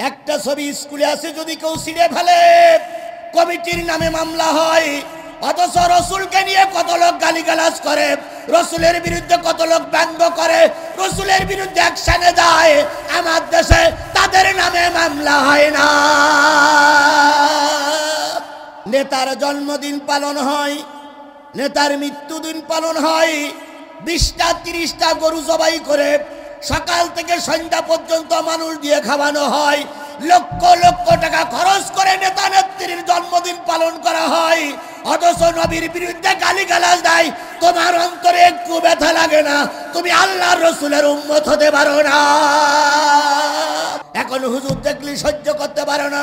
একটা ছবি স্কুলে আছে, যদি কেউ ছিঁড়ে ফেলে কমিটির নামে মামলা হয়। অথচ রসুলকে নিয়ে কত লোক গালিগালাজ করে, রসুলের বিরুদ্ধে কত লোক ব্যঙ্গ করে, রসুলের বিরুদ্ধে অ্যাকশনে যায়, আমার দেশে তাদের নামে মামলা হয় না। নেতার জন্মদিন পালন হয়, নেতার মৃত্যুদিন পালন হয়, 20টা 30টা গরু জবাই করে সকাল থেকে সন্ধ্যা পর্যন্ত মানুষ দিয়ে খাওয়ানো হয়, লক্ষ লক্ষ টাকা খরচ করে নেতা নেত্রীর জন্মদিন পালন করা হয়। অথচ নবীর বিরুদ্ধে গালিগালাজ দেয়, তোমার অন্তরে একটু ব্যথা লাগে না? তুমি আল্লাহর রসুলের উম্মত হতে পারো না। এখন হুজুর দেখলে সহ্য করতে পারো না,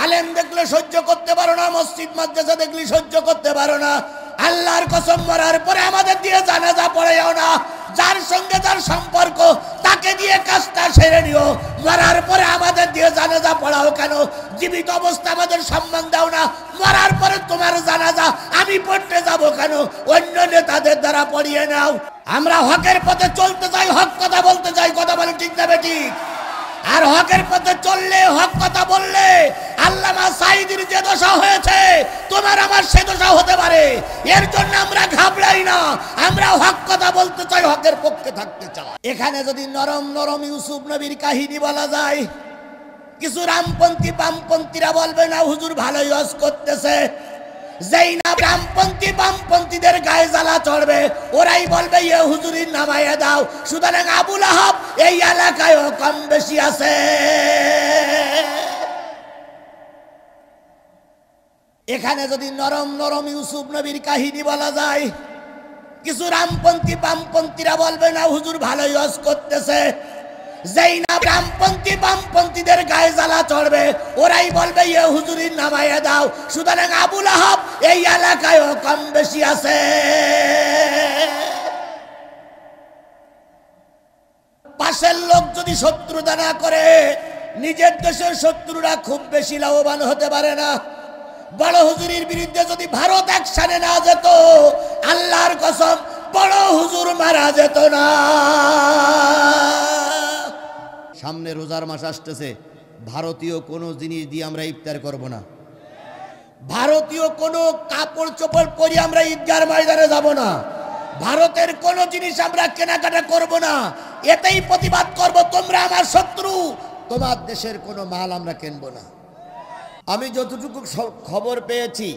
আলেম দেখলে সহ্য করতে পারো না, মসজিদ মাদ্রাসা দেখলে সহ্য করতে পারো না। আল্লাহর কসম, মরার পরে আমাদের দিয়ে জানাজা পড়াইও না। যার সঙ্গে যার সম্পর্ক তাকে দিয়ে কাজটা সেরে নিও। মরার পরে আমাদের দিয়ে জানাজা পড়াও কেন? জীবিত অবস্থা আমাদের সম্মান দাও না, মরার পরে তোমার জানাজা আমি পড়তে যাব কেন? অন্য নেতাদের দ্বারা পড়িয়ে নাও। আমরা হকের পথে চলতে চাই, হক কথা বলতে চাই, কথা বলে ঠিক না বেঠিক? আর হকের পথে চললে, হক কথা বললে আল্লামা সাঈদীর যে দশা হয়েছে তোমার আমার সে দশা হতে পারে। এর জন্য আমরা ঘাবড়াই না, আমরা হক কথা বলতে চাই, হকের পক্ষে থাকতে চাই। এখানে যদি নরম নরম ইউসুফ নবীর কাহিনী বলা যায়, কিছু রামপন্থী বামপন্থীরা বলবে না হুজুর ভালোই ওয়াজ করতেছে। যেই না রামপন্থী বামপন্থীদের গায়ে জ্বালা চড়বে, ওরাই বলবে ইয়ে হুজুরির নামাইয়া দাও। সুতরাং আবুল আহাব এই এলাকায়ও কম বেশি আছে। এখানে যদি নরম নরম ইউসুফ নবীর কাহিনী বলা যায়, কিছু রামপন্থী বামপন্থীরা বলবে না হুজুর ভালোই ওয়াজ করতেছে। যেই না রামপন্থী বামপন্থীদের গায়ে জ্বালা চড়বে, ওরাই বলবে ইয়ে হুজুরির নামাইয়া দাও। সুতরাং আবুল আহাব এই এলাকায়ও কম বেশি আছে। পাশের লোক যদি শত্রুতা না করে, নিজের দেশের শত্রুরা খুব বেশি লাভবান হতে পারে না। বড় হুজুরের বিরুদ্ধে যদি ভারত অ্যাকশনে না যেত, আল্লাহর কসম বড় হুজুর মারা যেত না। সামনে রোজার মাস আসতেছে, ভারতীয় কোনো জিনিস দিয়ে আমরা ইফতার করব না, ভারতীয় কোনো কাপড় চোপড় পরে আমরা ঈদগার ময়দানে যাব না, ভারতের কোনো জিনিস আমরা কেনাকাটা করব না। এতেই প্রতিবাদ করব তোমরা আমার শত্রু, তোমার দেশের কোনো মাল আমরা কিনব না। আমি যতটুকু খবর পেয়েছি,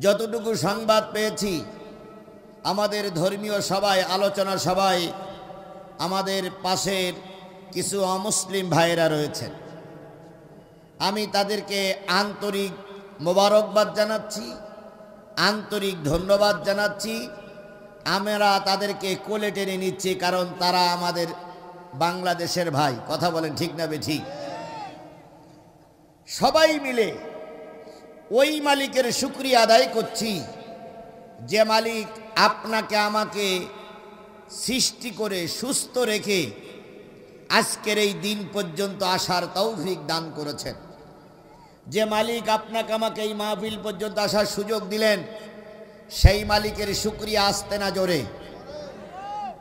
যতটুকু সংবাদ পেয়েছি, আমাদের ধর্মীয় সভায়, আলোচনা সভায় আমাদের পাশের কিছু অমুসলিম ভাইয়েরা রয়েছেন। আমি তাদেরকে আন্তরিক মোবারকবাদ জানাচ্ছি, আন্তরিক ধন্যবাদ জানাচ্ছি। আমরা তাদেরকে কোলে টেনে নিচ্ছি, কারণ তারা আমাদের বাংলাদেশের ভাই। কথা বলেন ঠিক না বেঠিক? সবাই মিলে ওই মালিকের শুকরিয়া আদায় করছি, যে মালিক আপনাকে আমাকে সৃষ্টি করে সুস্থ রেখে আজকের এই দিন পর্যন্ত আসার তৌফিক দান করেছেন। যে মালিক আপনাকে আমাকে এই মাহফিল পর্যন্ত আসার সুযোগ দিলেন, সেই মালিকের শুকরিয়া আসতে না জোরে,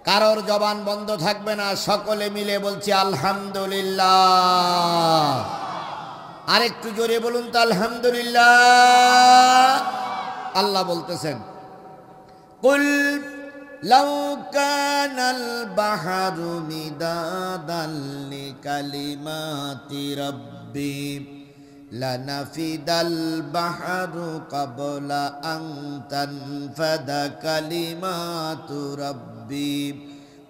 কারোর জবান বন্ধ থাকবে না, সকলে মিলে বলছি আলহামদুলিল্লাহ। আরেকটু জোরে বলুন তো আলহামদুলিল্লাহ। আল্লাহ বলতেছেন, কুল লাউ কানাল বাহরু মিদাদাল লিকালিমাতি রাব্বি লানাফিদাল বাহরু ক্বাবলা আন তানফাদা কালিমাতু রাব্বি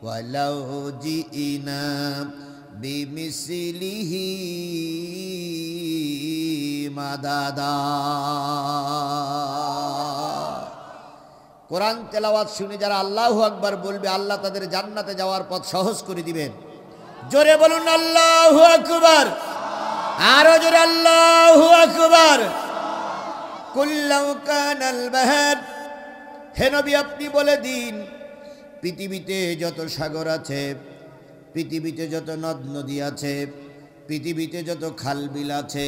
ওয়ালাউ জিইনা বিমিসলিহি মাদাদা। কোরআন তেলাওয়াত শুনে যারা আল্লাহু আকবার বলবে, আল্লাহ তাদের জান্নাতে যাওয়ার পথ সহজ করে দিবেন। জোরে বলুন আল্লাহু আকবার, আরো জোরে আল্লাহু আকবার। কুল্লাউ কানাল বাহর, হে নবী আপনি বলে দিন, পৃথিবীতে যত সাগর আছে, পৃথিবীতে যত নদ নদী আছে, পৃথিবীতে যত খালবিল আছে,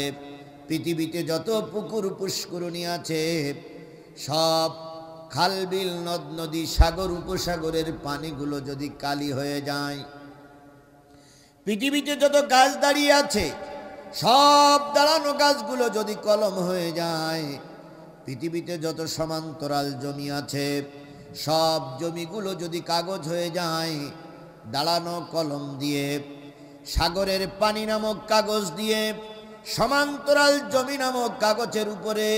পৃথিবীতে যত পুকুর পুষ্করণী আছে, সব খালবিল নদ নদী সাগর উপসাগরের পানিগুলো যদি কালি হয়ে যায়, পৃথিবীতে যত গাছ দাঁড়িয়ে আছে সব দাঁড়ানো গাছগুলো যদি কলম হয়ে যায়, পৃথিবীতে যত সমান্তরাল জমি আছে সব জমিগুলো যদি কাগজ হয়ে যায়, দাঁড়ানো কলম দিয়ে, সাগরের পানি নামক কাগজ দিয়ে, সমান্তরাল জমি নামক কাগজের উপরে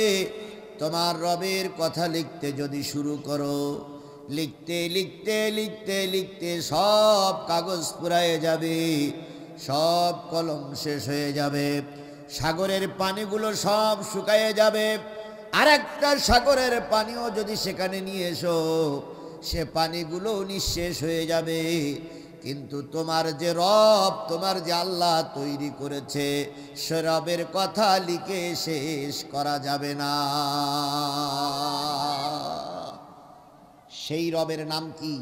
তোমার রবের কথা লিখতে যদি শুরু করো, লিখতে লিখতে লিখতে লিখতে সব কাগজ পুরায়ে যাবে, সব কলম শেষ হয়ে যাবে, সাগরের পানিগুলো সব শুকায়ে যাবে। আর একটা সাগরের পানিও যদি সেখানে নিয়ে এসো, সে পানিগুলো নিঃশেষ হয়ে যাবে। কিন্তু তোমার যে রব, তোমার যে আল্লাহ তৈরি করেছে, সে রবের কথা লিখে শেষ করা যাবে না। সেই রবের নাম কি?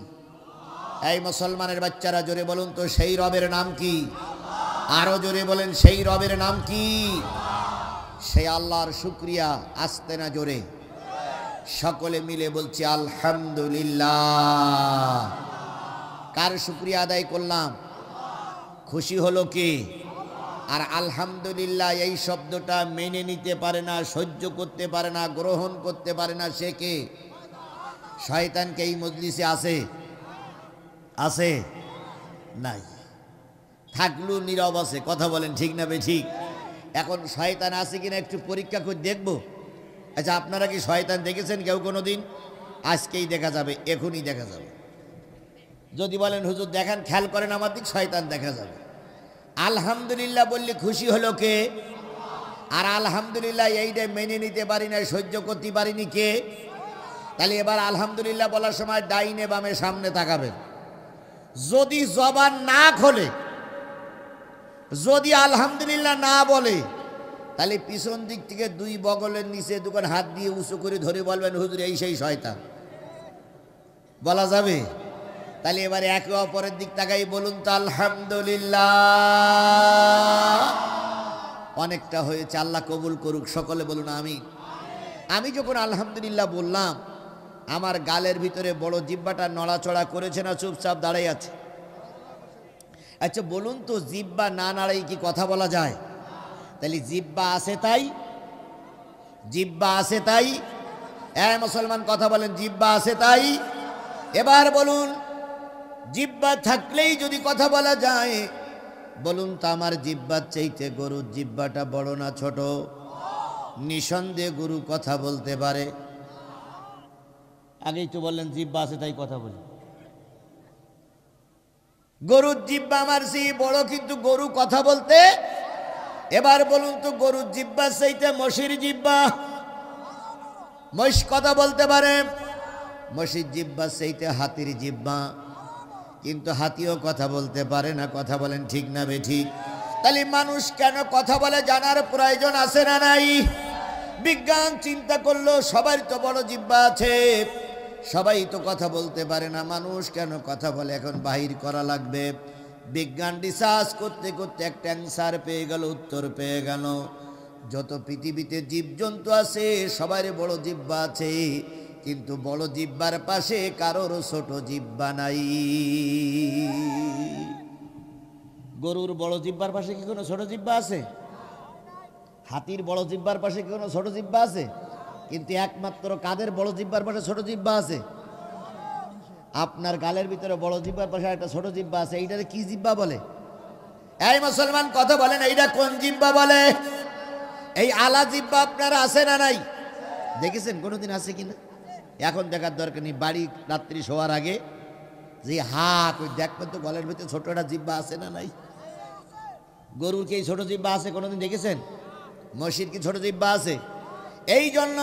এই মুসলমানের বাচ্চারা জোরে বলুন তো, সেই রবের নাম কি? আরো জোরে বলেন, সেই রবের নাম কি? সেই আল্লাহর শুকরিয়া, আস্তে না জোরে সকলে মিলে বলছি আলহামদুলিল্লাহ। কার শুকরিয়া আদায় করলাম? খুশি হলো কে? আর আলহামদুলিল্লাহ এই শব্দটা মেনে নিতে পারে না, সহ্য করতে পারে না, গ্রহণ করতে পারে না, সে কে? শয়তানকে এই মজলিসে আছে? আছে? নাই। থাকলেও নীরব আছে। কথা বলেন ঠিক না বেঠিক? এখন শয়তান আছে কিনা একটু পরীক্ষা করে দেখব। আচ্ছা, আপনারা কি শয়তান দেখেছেন কেউ কোনো দিন? আজকেই দেখা যাবে, এখনই দেখা যাবে। যদি বলেন হুজুর দেখান, খেয়াল করেন আমার দিক, শয়তান দেখা যাবে। আলহামদুলিল্লাহ বললে খুশি হলো কে? আর আলহামদুলিল্লাহ এইটা মেনে নিতে পারি না, সহ্য করতে পারিনি কে? তাহলে এবার আলহামদুলিল্লাহ বলার সময় ডাইনে বামে সামনে তাকাবেন। যদি জবান না খোলে, যদি আলহামদুলিল্লাহ না বলে, তাহলে পিছন দিক থেকে দুই বগলের নিচে দুখান হাত দিয়ে উঁচু করে ধরে বলবেন হুজুর এই সেই শয়তান। বলা যাবে? তাহলে এবার একে অপরের দিক তাকাই বলুন তো আলহামদুলিল্লাহ। অনেকটা হয়েছে, আল্লাহ কবুল করুক, সকলে বলুন আমি। আমি যখন আলহামদুলিল্লাহ বললাম, আমার গালের ভিতরে বড় জিহ্বাটা নড়াচড়া করেছে না চুপচাপ দাঁড়াই আছে? আচ্ছা বলুন তো, জিহ্বা না নাড়াই কি কথা বলা যায়? তাহলে জিহ্বা আছে তাই, জিহ্বা আছে তাই, মুসলমান কথা বলেন, জিহ্বা আছে তাই। এবার বলুন, জিহ্বা থাকলেই যদি কথা বলা যায়, বলুন তো আমার জিহ্বার চাইতে গরুর জিহ্বাটা বড় না ছোট? নিঃসন্দেহে গরু কথা বলতে পারে। আগেই তো বললেন জিহ্বা আছে তাই কথা বলি। গরুর জিহ্বা আমার সেই বড়, কিন্তু গরু কথা বলতে। এবার বলুন তো, গরুর জিহ্বার চাইতে মশির জিহ্বা, মহিষ কথা বলতে পারে। মশির জিহ্বার চাইতে হাতির জিহ্বা, কিন্তু হাতিও কথা বলতে পারে না। কথা বলেন ঠিক না বেঠিক? তাহলে মানুষ কেন কথা বলে জানার প্রয়োজন আছে না নাই? বিজ্ঞান চিন্তা করলো সবার তো বড় জিহ্বা আছে, সবাই তো কথা বলতে পারে না, মানুষ কেন কথা বলে এখন বাহির করা লাগবে। বিজ্ঞান রিসার্চ করতে করতে একটা অ্যান্সার পেয়ে গেল, উত্তর পেয়ে গেল। যত পৃথিবীতে জীবজন্তু আছে সবারই বড় জিহ্বা আছে, কিন্তু বড় জিহ্বার পাশে কারোর ছোট জিহ্বা নাই। গরুর বড় জিহ্বার পাশে কি কোনো ছোট জিহ্বা আছে? হাতির বড় জিহ্বার পাশে কি কোনো ছোট জিহ্বা আছে? কিন্তু একমাত্র কাদের বড় জিহ্বার পাশে ছোট জিহ্বা আছে? আপনার গালের ভিতরে বড় জিহ্বার পাশে একটা ছোট জিহ্বা আছে। এইটারে কি জিহ্বা বলে? এই মুসলমান কথা বলেন, এইটা কোন জিহ্বা বলে? এই আলা জিহ্বা আপনার আছে না নাই? দেখেছেন কোনোদিন? আছে কিনা? এখন দেখার দরকার নেই। বাড়ি রাত্রি শোয়ার আগে যে হাত, ওই দেখবেন তো গলের ভিতরে ছোট একটা জিহ্বা আছে না নাই? গরুর কি এই ছোট জিহ্বা আছে কোনোদিন দেখেছেন? মহিষের কি ছোট জিহ্বা আছে? এই জন্য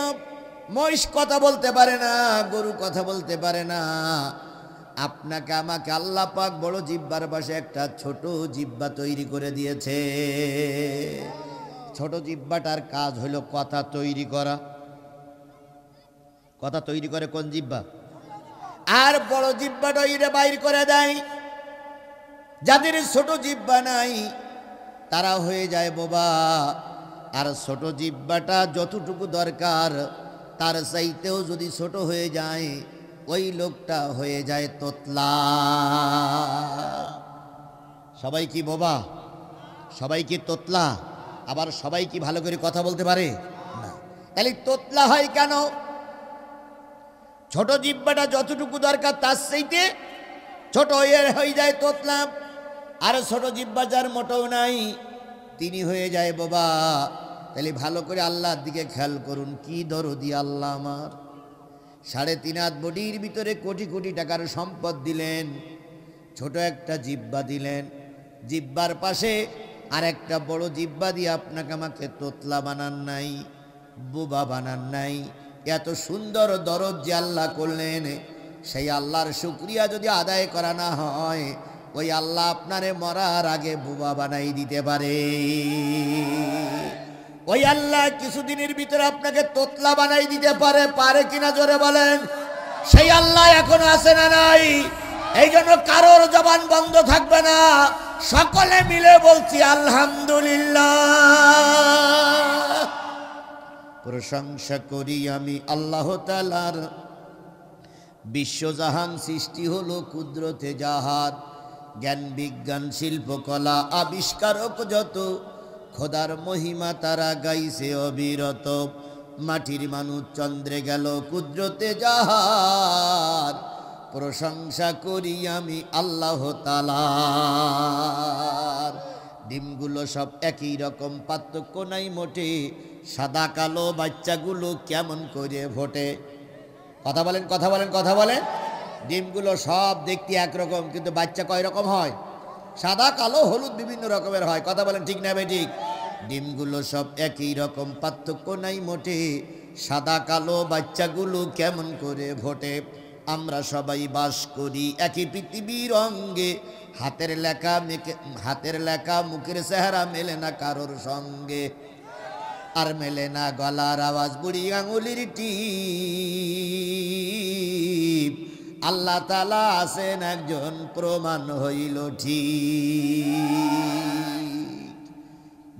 মহিষ কথা বলতে পারে না, গরু কথা বলতে পারে না। আপনাকে আমাকে আল্লাহ পাক বড় জিহ্বার পাশে একটা ছোট জিহ্বা তৈরি করে দিয়েছে। ছোট জিহ্বাটার কাজ হলো কথা তৈরি করা। কথা তৈরি করে কোন জিহ্বা? আর বড় জিহ্বাটা ইরে বাইর করে দেয়। যাদের ছোট জিহ্বা নাই তারা হয়ে যায় বোবা। আর ছোট জিহ্বাটা যতটুকু দরকার তার চাইতেও যদি ছোট হয়ে যায়, ওই লোকটা হয়ে যায় তোতলা। সবাই কি বোবা? সবাই কি তোতলা? আবার সবাই কি ভালো করে কথা বলতে পারে না? তাহলে তোতলা হয় কেন? ছোট জিহ্বাটা যতটুকু দরকার তার চাইতে ছোট হয়ে যায় তোতলা। আর ছোট জিহ্বা যার মোটেও নাই তিনি হয়ে যায় বোবা। তাহলে ভালো করে আল্লাহর দিকে খেয়াল করুন, কি দরদি আল্লাহ আমার। 3.5 হাত বডির ভিতরে কোটি কোটি টাকার সম্পদ দিলেন, ছোট একটা জিহ্বা দিলেন, জিহ্বার পাশে আর একটা বড় জিহ্বা দিয়ে আপনাকে আমাকে তোতলা বানান নাই, বোবা বানান নাই। এত সুন্দর দরদ যে আল্লাহ করলেন, সেই আল্লাহর শুকরিয়া যদি আদায় করা না হয়, ওই আল্লাহ আপনারে মরার আগে বোবা বানাই দিতে পারে। ওই আল্লাহ কিছুদিনের ভিতরে আপনাকে তোতলা বানাই দিতে পারে, পারে কিনা জোরে বলেন? সেই আল্লাহ এখনো আছে না নাই? এই জন্য কারোর জবান বন্ধ থাকবে না, সকলে মিলে বলছি আলহামদুলিল্লাহ। প্রশংসা করি আমি আল্লাহ তাআলার, বিশ্বজাহান সৃষ্টি হলো কুদরতে যাহার, জ্ঞান বিজ্ঞান শিল্পকলা আবিষ্কারক যত, খোদার মহিমা তারা গাইছে অবিরত। মাটির মানুষ চন্দ্রে গেল কুদরতে যাহার, প্রশংসা করি আমি আল্লাহ তাআলার। ডিমগুলো সব একই রকম, পার্থক্য নাই মোটে, সাদা কালো বাচ্চাগুলো কেমন করে ফোটে। কথা বলেন, কথা বলেন, কথা বলেন। ডিমগুলো সব দেখতে একরকম, কিন্তু বাচ্চা কয় রকম হয়? সাদা কালো হলুদ বিভিন্ন রকমের হয়। কথা বলেন ঠিক না বে ঠিক? ডিমগুলো সব একই রকম, পার্থক্য নাই মোটে, সাদা কালো বাচ্চাগুলো কেমন করে ফোটে। আমরা সবাই বাস করি একই পৃথিবীর অঙ্গে, হাতের লেখা মুখের চেহারা মেলে না কারোর সঙ্গে, আর মেলে না গলার আওয়াজ বুড়ি আঙুলির টিপ। আল্লাহ তাআলা আছেন একজন, প্রমাণ হইল ঠিক।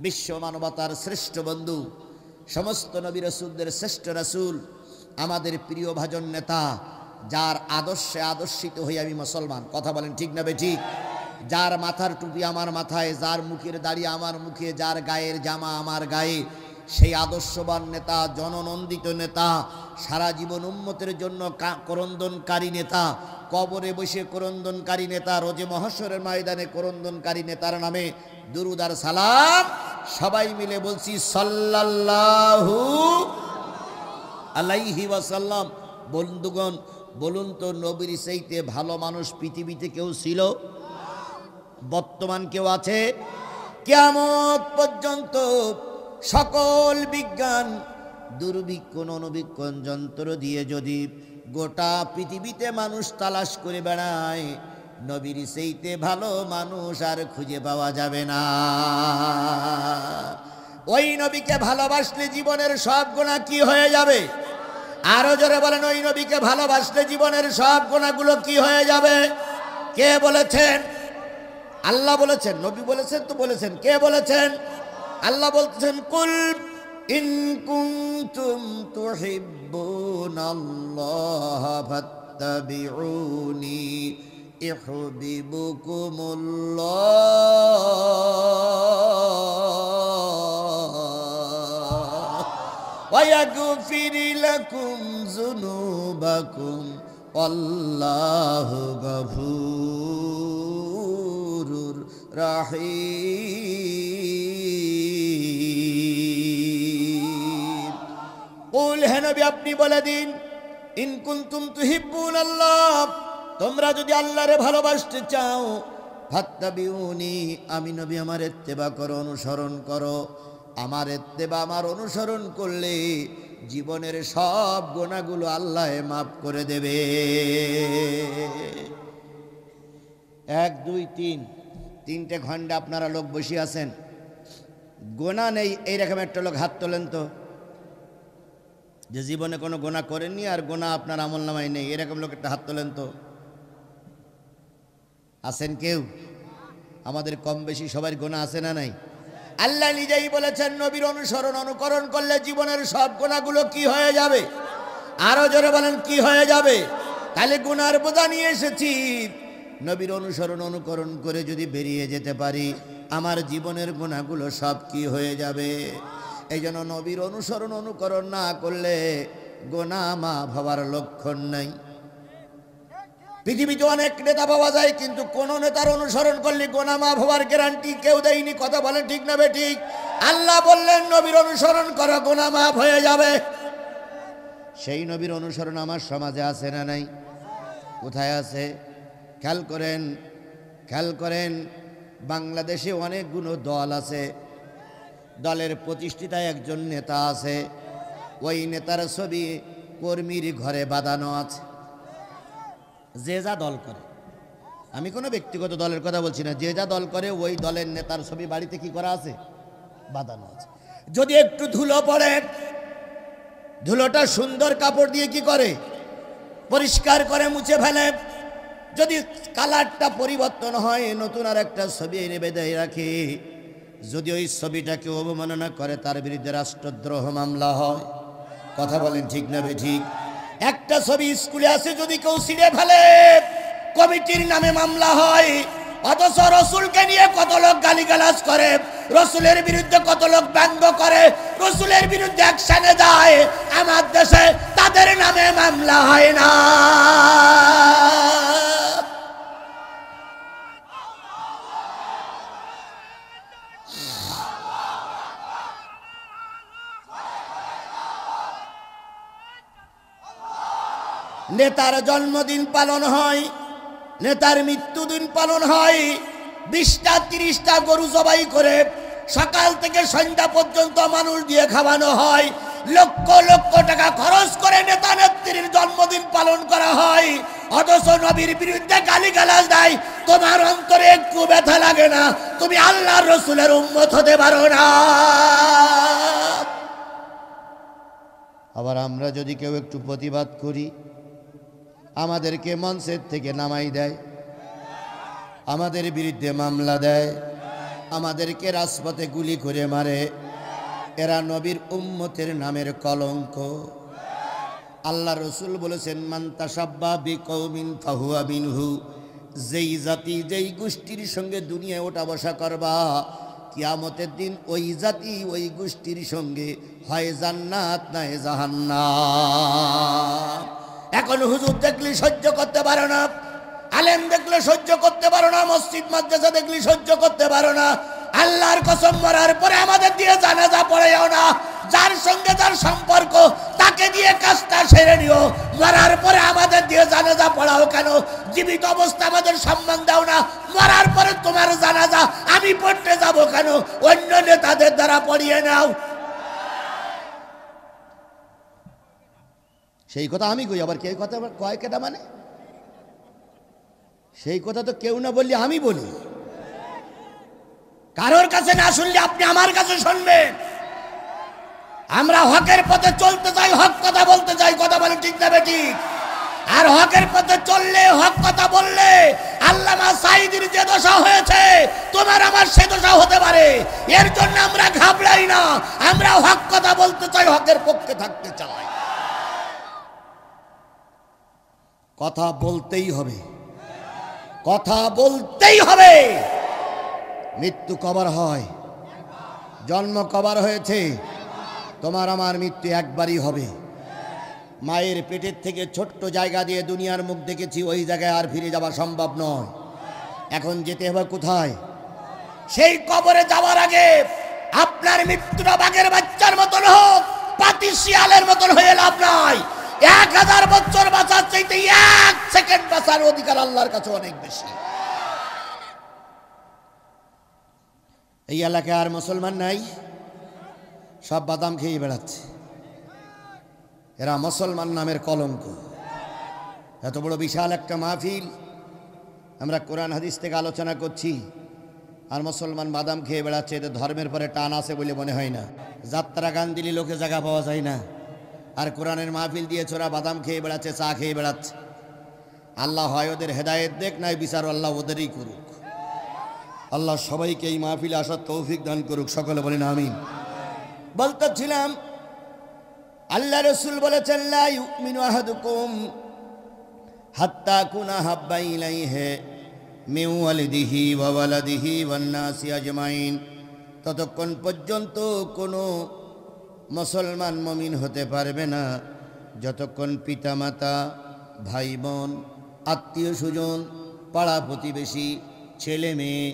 বিশ্ব মানবতার শ্রেষ্ঠ বন্ধু, সমস্ত নবী রাসূলদের শ্রেষ্ঠ রাসূল, আমাদের প্রিয় ভাজন নেতা, যার আদর্শে আদর্শিত হই আমি মুসলমান। কথা বলেন ঠিক না বে ঠিক? যার মাথার টুপি আমার মাথায়, যার মুখের দাড়ি আমার মুখে, যার গায়ের জামা আমার গায়ে, সেই আদর্শবান নেতা, জননন্দিত নেতা, সারা জীবন উম্মতের জন্য করন্দনকারী নেতা, কবরে বসে করন্দনকারী নেতা, রোজে মহশরের ময়দানে করন্দনকারী নেতার নামে দুরুদ আর সালাম সবাই মিলে বলছি সাল্লাল্লাহু আলাইহি ওয়াসাল্লাম। বন্ধুগণ বলুন তো, নবীর চাইতে ভালো মানুষ পৃথিবীতে কেউ ছিল? বর্তমান কেউ আছে? কিয়ামত পর্যন্ত সকল বিজ্ঞান, দুর্বীক্ষণ অনুবীক্ষণ যন্ত্র দিয়ে যদি গোটা পৃথিবীতে মানুষ তালাশ করে বেড়ায়, নবীর চাইতে ভালো মানুষ আর খুঁজে পাওয়া যাবে না। ওই নবীকে ভালোবাসলে জীবনের সব গুনাহ কি হয়ে যাবে? আরো জোরে বলেন, ওই নবীকে ভালোবাসলে জীবনের সব গুনাহগুলো কি হয়ে যাবে? কে বলেছেন? আল্লাহ বলেছেন। নবী বলেছেন তো বলেছেন, কে বলেছেন? আল্লাহ বলতেছেন, কুল ইন কুনতুম তুহিব্বুনাল্লাহ ফাত্তাবিউনি ইউহিব্বুকুমুল্লাহ ওয়া ইয়াগফির লাকুম যুনুবাকুম আল্লাহু গফুরুর রাহিম। কুল, হে নবী আপনি বলে দিন, ইন কুনতুম তুহিব্বুনাল্লাহ, তোমরা যদি আল্লাহরে ভালোবাসতে চাও, ফাত্তাবিউনি, আমি নবী আমার ইত্তেবা করো, অনুসরণ করো। আমার ইত্তেবা, আমার অনুসরণ করলে জীবনের সব গুনাহগুলো আল্লাহ মাফ করে দেবে। 1 2 3 তিনটে ঘন্টা আপনারা লোক বসে আছেন, গোনা নেই এইরকম একটা লোক হাত তোলেন তো, যে জীবনে কোনো গোনা করেননি আর গোনা আপনার আমলনামায় নেই, এরকম লোক একটা হাত তোলেন তো। আছেন কেউ? আমাদের কম বেশি সবার গোনা আছে না নাই? আল্লাহ নিজেই বলেছেন, নবীর অনুসরণ অনুকরণ করলে জীবনের সব গুনাহগুলো কি হয়ে যাবে? আরো জোরে বলেন, কি হয়ে যাবে? তাহলে গুনার বোঝা নিয়ে এসেছি, নবীর অনুসরণ অনুকরণ করে যদি বেরিয়ে যেতে পারি, আমার জীবনের গুনাহগুলো সব কি হয়ে যাবে। এই জন্য নবীর অনুসরণ অনুকরণ না করলে গুনাহ মাফ হওয়ার লক্ষণ নাই। পৃথিবীতে অনেক নেতা পাওয়া যায়, কিন্তু কোন নেতার অনুসরণ করলে গুনাহ মাফ হওয়ার গ্যারান্টি কেউ দেয়নি। কথা বলেন ঠিক না বেঠিক? আল্লাহ বললেন নবীর অনুসরণ করো, গুনাহ মাফ হয়ে যাবে। সেই নবীর অনুসরণ আমার সমাজে আছে না নাই? কোথায় আছে? খেয়াল করেন বাংলাদেশে অনেকগুলো দল আছে, দলের প্রতিষ্ঠিতায় একজন নেতা আছে, ওই নেতার ছবি কর্মীর ঘরে বাঁধানো আছে। যে যা দল করে, আমি কোনো ব্যক্তিগত দলের কথা বলছি না, যে যা দল করে ওই দলের নেতার ছবি বাড়িতে কি করা আছে? বাঁধানো আছে। যদি একটু ধুলো পড়ে, ধুলোটা সুন্দর কাপড় দিয়ে কি করে? পরিষ্কার করে মুছে ফেলে। যদি কালারটা পরিবর্তন হয়, নতুন আর একটা ছবি এনে বেঁধে রাখে। যদি ওই ছবিটাকে অবমাননা করে, তার বিরুদ্ধে রাষ্ট্রদ্রোহ মামলা হয়। কথা বলেন ঠিক না বেঠিক? একটা ছবি স্কুলে আছে, যদি কেউ ছিঁড়ে ফেলে, কমিটির নামে মামলা হয়। অথচ রসুলকে নিয়ে কত লোক গালিগালাজ করে, রসুলের বিরুদ্ধে কত লোক ব্যঙ্গ করে, রসুলের বিরুদ্ধে অ্যাকশনে যায়, আমার দেশে তাদের নামে মামলা হয় না। নেতার জন্মদিন পালন হয়, নেতার মৃত্যুদিন পালন হয়, 20টা 30টা গরু জবাই করে সকাল থেকে সন্ধ্যা পর্যন্ত মানুষ দিয়ে খাওয়ানো হয়। লক্ষ লক্ষ টাকা খরচ করে নেতা নেত্রীর জন্মদিন পালন করা হয়। অথচ নবীর বিরুদ্ধে গালিগালাজ দেয়। তোমার অন্তরে একটু ব্যথা লাগে না? তুমি আল্লাহর রসুলের উম্মত হতে পারো না। আবার আমরা যদি কেউ একটু প্রতিবাদ করি, আমাদেরকে মঞ্চের থেকে নামাই দেয়, আমাদের বিরুদ্ধে মামলা দেয়, আমাদেরকে রাজপথে গুলি করে মারে। এরা নবীর উম্মতের নামের কলঙ্ক। আল্লাহ রসুল বলেছেন, মান তাশাব্বা বিকৌমিন ফাহুয়া মিনহু। যেই জাতি যেই গোষ্ঠীর সঙ্গে দুনিয়ায় ওঠা বসা করবা, কিয়ামতের দিন ওই জাতি ওই গোষ্ঠীর সঙ্গে হয় জান্নাত নয় জাহান্নাম। এখন হুজুর দেখলে সহ্য করতে পারো না, আলেম দেখলে সহ্য করতে পারো না, মসজিদ মাদ্রাসা দেখলে সহ্য করতে পারো না। আল্লাহর কসম, মরার পরে আমাদের দিয়ে জানাজা পড়াইও না। যার সঙ্গে যার সম্পর্ক তাকে দিয়ে কাজটা সেরে নিও। মরার পরে আমাদের দিয়ে জানাজা পড়াও কেন? জীবিত অবস্থা আমাদের সম্মান দাও না, মরার পরে তোমার জানাজা আমি পড়তে যাব কেন? অন্য নেতাদের দ্বারা পড়িয়ে নাও। সেই কথা আমি কই, আবার কে কথা কয় কেটা? মানে সেই কথা তো কেউ না বললে আমি বলি। কারোর কাছে না শুনলে আপনি আমার কাছে শুনবেন। আমরা হকের পথে চলতে চাই, হক কথা বলতে চাই। কথা বলে ঠিক না বেঠিক? আর হকের পথে চললে, হক কথা বললে আল্লামা সাঈদীর যে দশা হয়েছে, তোমার আমার সে দশা হতে পারে। এর জন্য আমরা ঘাবড়াই না, আমরা হক কথা বলতে চাই, হকের পক্ষে থাকতে চাই। কথা বলতেই হবে, কথা বলতেই হবে। মৃত্যু কবার হয়? জন্ম কবার হয়েছে? তোমার আমার মৃত্যু একবারই হবে। মায়ের পেটের থেকে ছোট্ট জায়গা দিয়ে দুনিয়ার মুখ দেখেছি, ওই জায়গায় আর ফিরে যাওয়া সম্ভব নয়। এখন যেতে হবে কোথায়? সেই কবরে যাওয়ার আগে আপনার মৃত্যুটা বাঘের বাচ্চার মতন হোক, পাতি শিয়ালের মতন হয়ে লাভ নাই। 1000 বছর বাঁচার চাইতে 1 সেকেন্ড বাঁচার অধিকার আল্লাহর কাছে অনেক বেশি। এই এলাকায় আর মুসলমান নাই, সব বাদাম খেয়ে বেড়াচ্ছে। এরা মুসলমান নামের কলঙ্ক। এত বড় বিশাল একটা মাহফিল, আমরা কোরআন হাদিস থেকে আলোচনা করছি, আর মুসলমান বাদাম খেয়ে বেড়াচ্ছে। এদের ধর্মের পরে টান আছে বলে মনে হয় না। যাত্রা গান দিলে লোকে জায়গা পাওয়া যায় না, আর কোরআনের মাহফিল দিয়ে ওরা বাদাম খেয়ে বেড়াচ্ছে, চা খেয়ে বেড়াচ্ছে। আল্লাহ হয় ওদের হেদায়েত দেখ, নাই বিচার আল্লাহ ওদেরই করুক। আল্লাহ সবাইকে এই মাহফিলে আসার তৌফিক দান করুক। সকলে বলেন আমিন। বলতেছিলাম, আল্লাহ রসুল বলেছেন, লা ইউমিনু আহাদুকুম হাত্তা কুনা হাব্বা ইলাইহি মিন ওয়ালিদিহি ওয়া ওয়ালাদিহি ওয়ান নাসি আজমাইন, ততক্ষণ পর্যন্ত কোনো মুসলমান মুমিন হতে পারবে না যতক্ষণ পিতামাতা, ভাই বোন, আত্মীয় স্বজন, পাড়া প্রতিবেশী, ছেলে মেয়ে,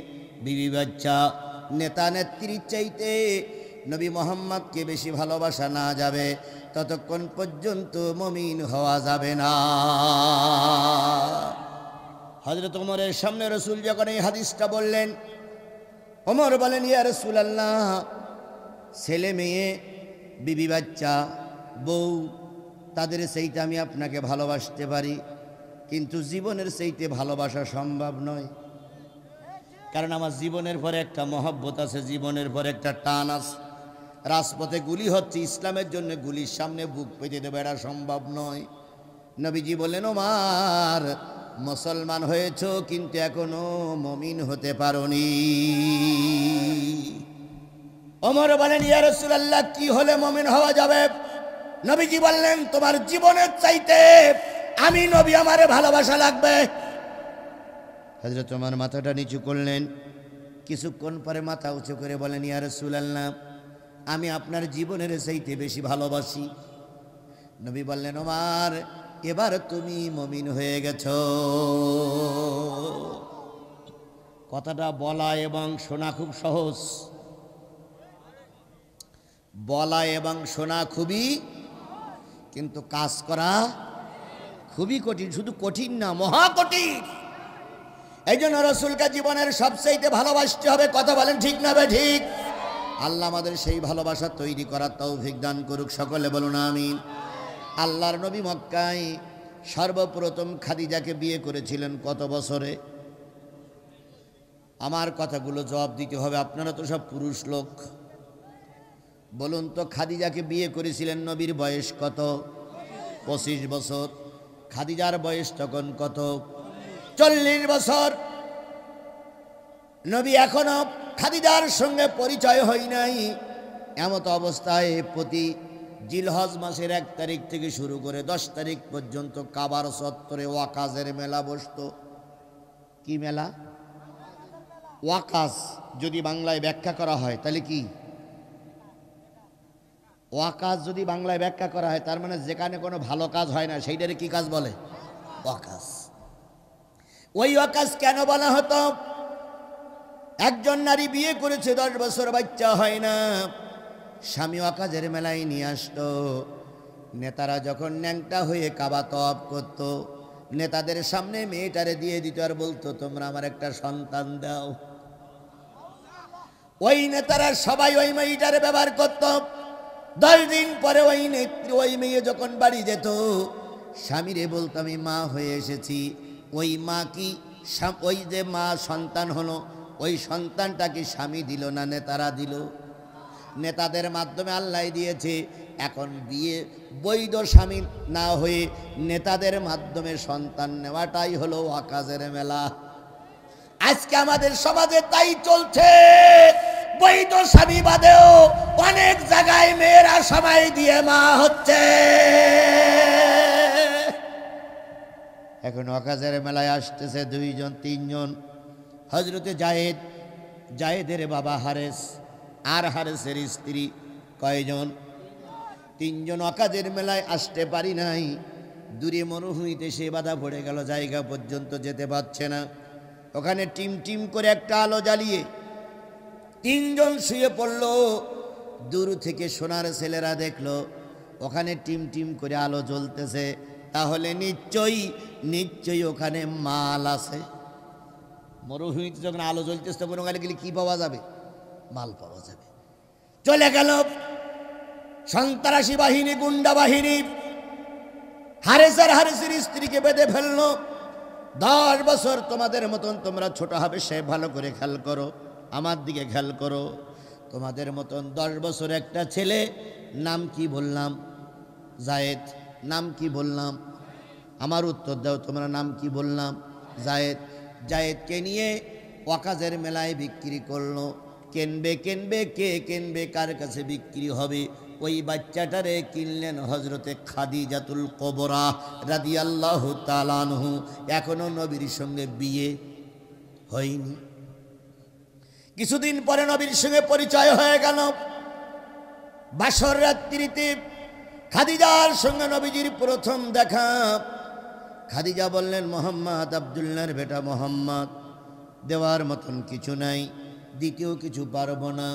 বিবি বাচ্চা, নেতা নেত্রীর চাইতে নবী মোহাম্মদকে বেশি ভালোবাসা না যাবে ততক্ষণ পর্যন্ত মুমিন হওয়া যাবে না। হযরত ওমরের সামনে রাসূল যখন এই হাদিসটা বললেন, ওমর বলেন, ইয়া রাসূলুল্লাহ, ছেলে মেয়ে, বিবি বাচ্চা, বউ, তাদের চাইতে আমি আপনাকে ভালোবাসতে পারি, কিন্তু জীবনের চাইতে ভালোবাসা সম্ভব নয়। কারণ আমার জীবনের পরে একটা মহব্বত আছে, জীবনের পরে একটা টান আছে। রাজপথে গুলি হচ্ছে, ইসলামের জন্য গুলির সামনে বুক পেতে দেবে, এটা সম্ভব নয়। নবীজি বললেন, ওমর, মুসলমান হয়েছ কিন্তু এখনো মুমিন হতে পারোনি। ওমর বলেন, ইয়া রাসূলুল্লাহ, কি হলে মুমিন হওয়া যাবে? নবীজি বললেন, তোমার জীবনের চাইতে আমি নবী আমারে ভালোবাসা লাগবে। হযরত ওমর মাথাটা নিচু করলেন, কিছুক্ষণ পরে মাথা উঁচু করে বলেন, ইয়া রাসূলুল্লাহ, আমি আপনার জীবনের চাইতে বেশি ভালোবাসি। নবী বললেন, ওমর, এবার তুমি মুমিন হয়ে গেছো। কথাটা বলা এবং শোনা খুব সহজ, বলা এবং শোনা খুবই, কিন্তু কাজ করা খুবই কঠিন। শুধু কঠিন না, মহা কঠিন। এই জন্য রাসূলকে জীবনের সবচাইতে ভালোবাসতে হবে। কথা বলেন ঠিক না বে ঠিক? আল্লাহ আমাদের সেই ভালোবাসা তৈরি করার তৌফিক দান করুক, সকলে বলুন আমিন। আল্লাহর নবী মক্কায় সর্বপ্রথম খাদিজাকে বিয়ে করেছিলেন কত বছরে? আমার কথাগুলো জবাব দিতে হবে, আপনারা তো সব পুরুষ লোক। বলুন তো, খাদিজাকে বিয়ে করেছিলেন নবীর বয়স কত? 25 বছর। খাদিজার বয়স তখন কত? 40 বছর। নবী এখনো খাদিজার সঙ্গে পরিচয় হয় নাই। এমত অবস্থায় প্রতি জিলহজ মাসের 1 তারিখ থেকে শুরু করে 10 তারিখ পর্যন্ত কাবার চত্বরে ওয়াকাজের মেলা বসত। কি মেলা? ওয়াকাজ যদি বাংলায় ব্যাখ্যা করা হয় তাহলে কি? ওয়াকাজ যদি বাংলায় ব্যাখ্যা করা হয় তার মানে যেখানে কোনো ভালো কাজ হয় না সেইটারে কি কাজ বলে? ওয়াকাজ। ওই ওয়াকাজ কেন বলা হতো? একজন নারী বিয়ে করেছে, 10 বছর বাচ্চা হয় না, স্বামী ওয়াকাজের মেলায় নিয়ে আসতো। নেতারা যখন ন্যাংটা হয়ে কাবা তওয়াফ করত, নেতাদের সামনে মেয়েটারে দিয়ে দিত আর বলতো, তোমরা আমার একটা সন্তান দাও। ওই নেতারা সবাই ওই মেয়েটারে ব্যবহার করত। 10 দিন পরে ওই নেত্রী, ওই মেয়ে যখন বাড়ি যেত, স্বামীরে বলতো, আমি মা হয়ে এসেছি। ওই মা কি, ওই যে মা সন্তান হলো, ওই সন্তানটা কি স্বামী দিল না নেতারা দিল? নেতাদের মাধ্যমে আল্লাহ দিয়েছে। এখন বিয়ে বৈধ স্বামী না হয়ে নেতাদের মাধ্যমে সন্তান নেওয়াটাই হলো ওয়াকাজের মেলা। আজকে আমাদের সমাজে তাই চলছে। বৈধ স্বামী বাদেও অনেক জায়গায় মেয়েরা সময় দিয়ে মা হচ্ছে। এখন ওয়াকাজের মেলায় আসতেছে 2 জন 3 জন। হযরতে জায়েদের বাবা হারেস আর হারেসের স্ত্রী কয়জন? 3 জন। ওয়াকাজের মেলায় আসতে পারি নাই, দূরে মরুভূমিতে সে বাধা পড়ে গেল, জায়গা পর্যন্ত যেতে পারছে না। ওখানে টিম টিম করে একটা আলো জ্বালিয়ে 3 জন শুয়ে পড়ল। দূর থেকে সোনার ছেলেরা দেখলো ওখানে টিম টিম করে আলো জ্বলতেছে, তাহলে নিশ্চয়ই ওখানে মাল আছে। মরুভূমিতে যখন আলো জ্বলতেছে তখন ওখানে গেলে কি পাওয়া যাবে? মাল পাওয়া যাবে। চলে গেল সন্ত্রাসী বাহিনী, গুন্ডা বাহিনী, হারেসের স্ত্রীকে বেঁধে ফেললো। 10 বছর তোমাদের মতন তোমরা ছোট হবে, সে ভালো করে খেয়াল করো, আমার দিকে খেয়াল করো। তোমাদের মতন 10 বছর একটা ছেলে, নাম কি বললাম? জায়েদ। নাম কি বললাম? আমার উত্তর দাও, তোমরা নাম কি বললাম? জায়েদ। জায়েদকে নিয়ে ওয়াকাজের মেলায় বিক্রি করলো। কে কিনবে, কার কাছে বিক্রি হবে? ওই বাচ্চাটারে কিনলেন হযরতে খাদিজাতুল কুবরা রাদিয়াল্লাহু তাআলা আনহু। এখনো নবীর সঙ্গে বিয়ে হয়নি। কিছুদিন পরে নবীর সঙ্গে পরিচয় হয়ে গেল। বাসর রাত্রিতে খাদিজার সঙ্গে নবীজির প্রথম দেখা। খাদিজা বললেন, মোহাম্মদ, আব্দুল্লাহর বেটা মোহাম্মদ, দেওয়ার মতন কিছু নাই, দ্বিতীয় কিছু পারবো না,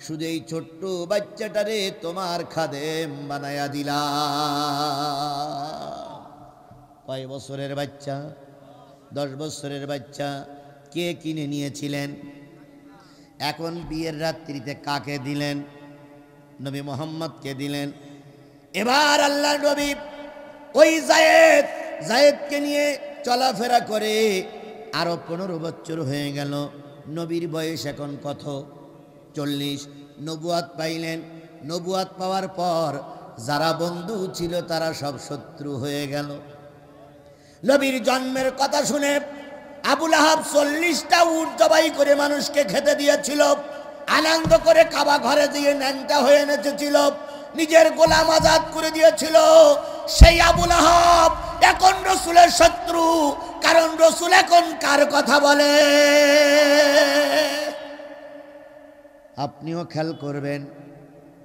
শুধু এই ছোট্ট বাচ্চাটারে তোমার খাদেম বানায়া দিলা। কয় বছরের বাচ্চা? 10 বছরের বাচ্চা। কে কিনে নিয়েছিলেন? এখন বিয়ের রাত্রিতে কাকে দিলেন? নবী মোহাম্মদকে দিলেন। এবার আল্লাহর নবী ওই জায়েদকে নিয়ে চলাফেরা করে আরো 15 বছর হয়ে গেল। নবীর বয়স এখন কত? 40। নবুয়াত পাইলেন। নবুয়াত পাওয়ার পর যারা বন্ধু ছিল তারা সব শত্রু হয়ে গেল। নবীর জন্মের কথা শুনে আবুল আহাব 40টা উট জবাই করে মানুষকে খেতে দিয়েছিল। আনন্দ করে কাবা ঘরে দিয়ে ন্যাংটা হয়ে নেচেছিল, নিজের গোলাম আজাদ করে দিয়েছিল। সেই আবুল আহাব এখন রসুলের শত্রু। কারণ রসুল এখন কার কথা বলে? আপনিও খেয়াল করবেন,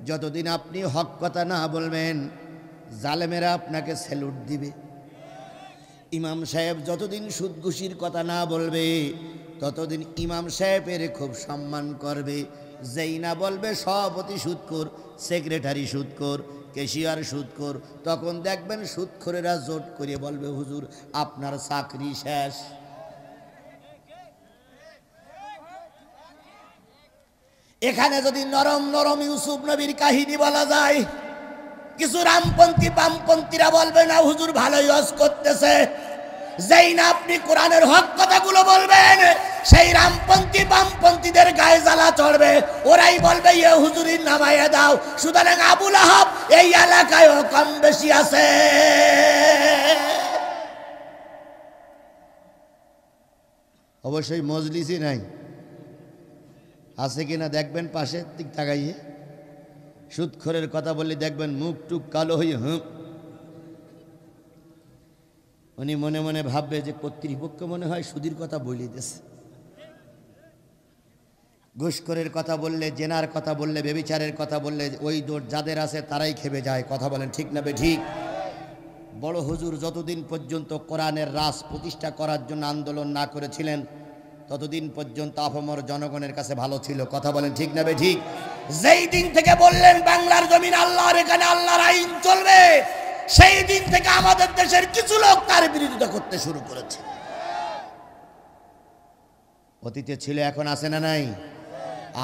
যতদিন আপনি হক কথা না বলবেন জালেমেরা আপনাকে স্যালুট দিবে। ইমাম সাহেব যতদিন সুদ ঘুষির কথা না বলবে ততদিন ইমাম সাহেবের খুব সম্মান করবে। যেই না বলবে সভাপতি সুদখোর, সেক্রেটারি সুদখোর, ক্যাশিয়ার সুদখোর, তখন দেখবেন সুদখোরেরা জোট করে বলবে, হুজুর আপনার চাকরি শেষ। এখানে যদি নরম নরম ইউসুফ নবীর কাহিনী বলা যায়, কিছু রামপন্থী বামপন্থীরা বলবে না হুজুর ভালোই ওয়াজ করতেছে। যেই না আপনি কোরআনের হক কথাগুলো বলবেন সেই রামপন্থী বামপন্থীদের গায়ে জ্বালা চড়বে। ওরাই বলবে ইয়ে হুজুরির নামাইয়া দাও। সুতরাং আবুল আহাব এই এলাকায়ও কম বেশি আছে। অবশ্যই মজলিসই নাই, আছে কিনা দেখবেন পাশের দিক তাকাইয়ে। সুদখোরের কথা বললে দেখবেন মুখ টুক কালো হয়ে উনি মনে মনে ভাববে যে কর্তৃপক্ষ মনে হয় সুদীর কথা বলিতেছে। ঘুষখোরের কথা বললে, জেনার কথা বললে, বেবিচারের কথা বললে ওই দোষ যাদের আছে তারাই খেপে যায়। কথা বলেন ঠিক না বে ঠিক? বড় হুজুর যতদিন পর্যন্ত কোরআনের রাজ প্রতিষ্ঠা করার জন্য আন্দোলন না করেছিলেন ততদিন পর্যন্ত আপামর জনগণের কাছে ভালো ছিল। কথা বলেন ঠিক না বে ঠিক? যেই দিন থেকে বললেন বাংলার জমিন আল্লাহর, এখানে আল্লাহর আইন চলবে, সেই দিন থেকে আমাদের দেশের কিছু লোক তার বিরোধিতা করতে শুরু করেছে। অতীতে ছিল, এখন আছে না নাই?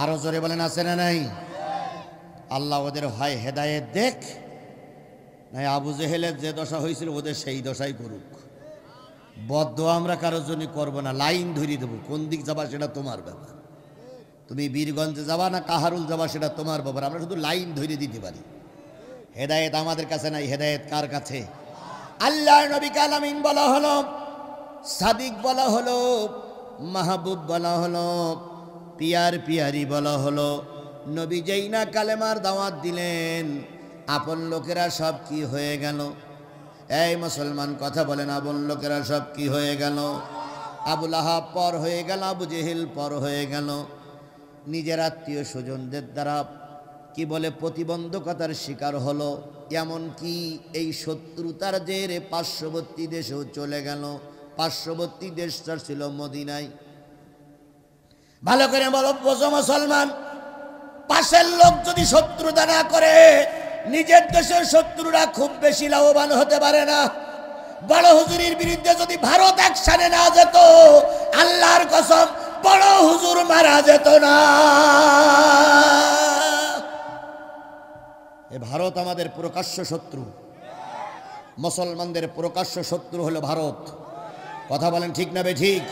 আরো জোরে বলেন আছে না নাই? আল্লাহ ওদের হয় হেদায়েত দেখ, নাই আবু জেহেলের যে দশা হয়েছিল ওদের সেই দশাই করুক। বদদোয়া আমরা কারোর জন্য করবো না, লাইন ধরিয়ে দেবো। কোন দিক যাবা সেটা তোমার ব্যাপার। তুমি বীরগঞ্জে যাবা না কাহারুল যাবা সেটা তোমার ব্যাপার। আমরা শুধু লাইন ধরিয়ে দিতে পারি। হেদায়েত আমাদের কাছে নাই, হেদায়েত কার কাছে? আল্লাহর নবী কালামিন বলা হলো, সাদিক বলা হলো, মাহবুব বলা হলো, পিয়ার পিয়ারি বলা হলো। নবী যেই না কালেমার দাওয়াত দিলেন আপন লোকেরা সব কি হয়ে গেল? এই মুসলমান কথা বলেন, আপন লোকেরা সব কি হয়ে গেল? আবুল আহাব পর হয়ে গেল, আবু জেহেল পর হয়ে গেল। নিজের আত্মীয় স্বজনদের দ্বারা কি বলে প্রতিবন্ধকতার শিকার হলো। এমন কি এই শত্রুতার জেরে পার্শ্ববর্তী দেশেও চলে গেল। পার্শ্ববর্তী দেশটা ছিল মদিনায়। ভালো করে বলো বোঝো মুসলমান, পাশের লোক যদি শত্রুতা না করে নিজের দেশের শত্রুরা খুব বেশি লাভবান হতে পারে না। বড় হুজুরের বিরুদ্ধে যদি ভারত অ্যাকশনে না যেত, আল্লাহর কসম বড় হুজুর মারা যেত না। এ ভারত আমাদের প্রকাশ্য শত্রু। মুসলমানদের প্রকাশ্য শত্রু হলো ভারত। কথা বলেন ঠিক না বে ঠিক?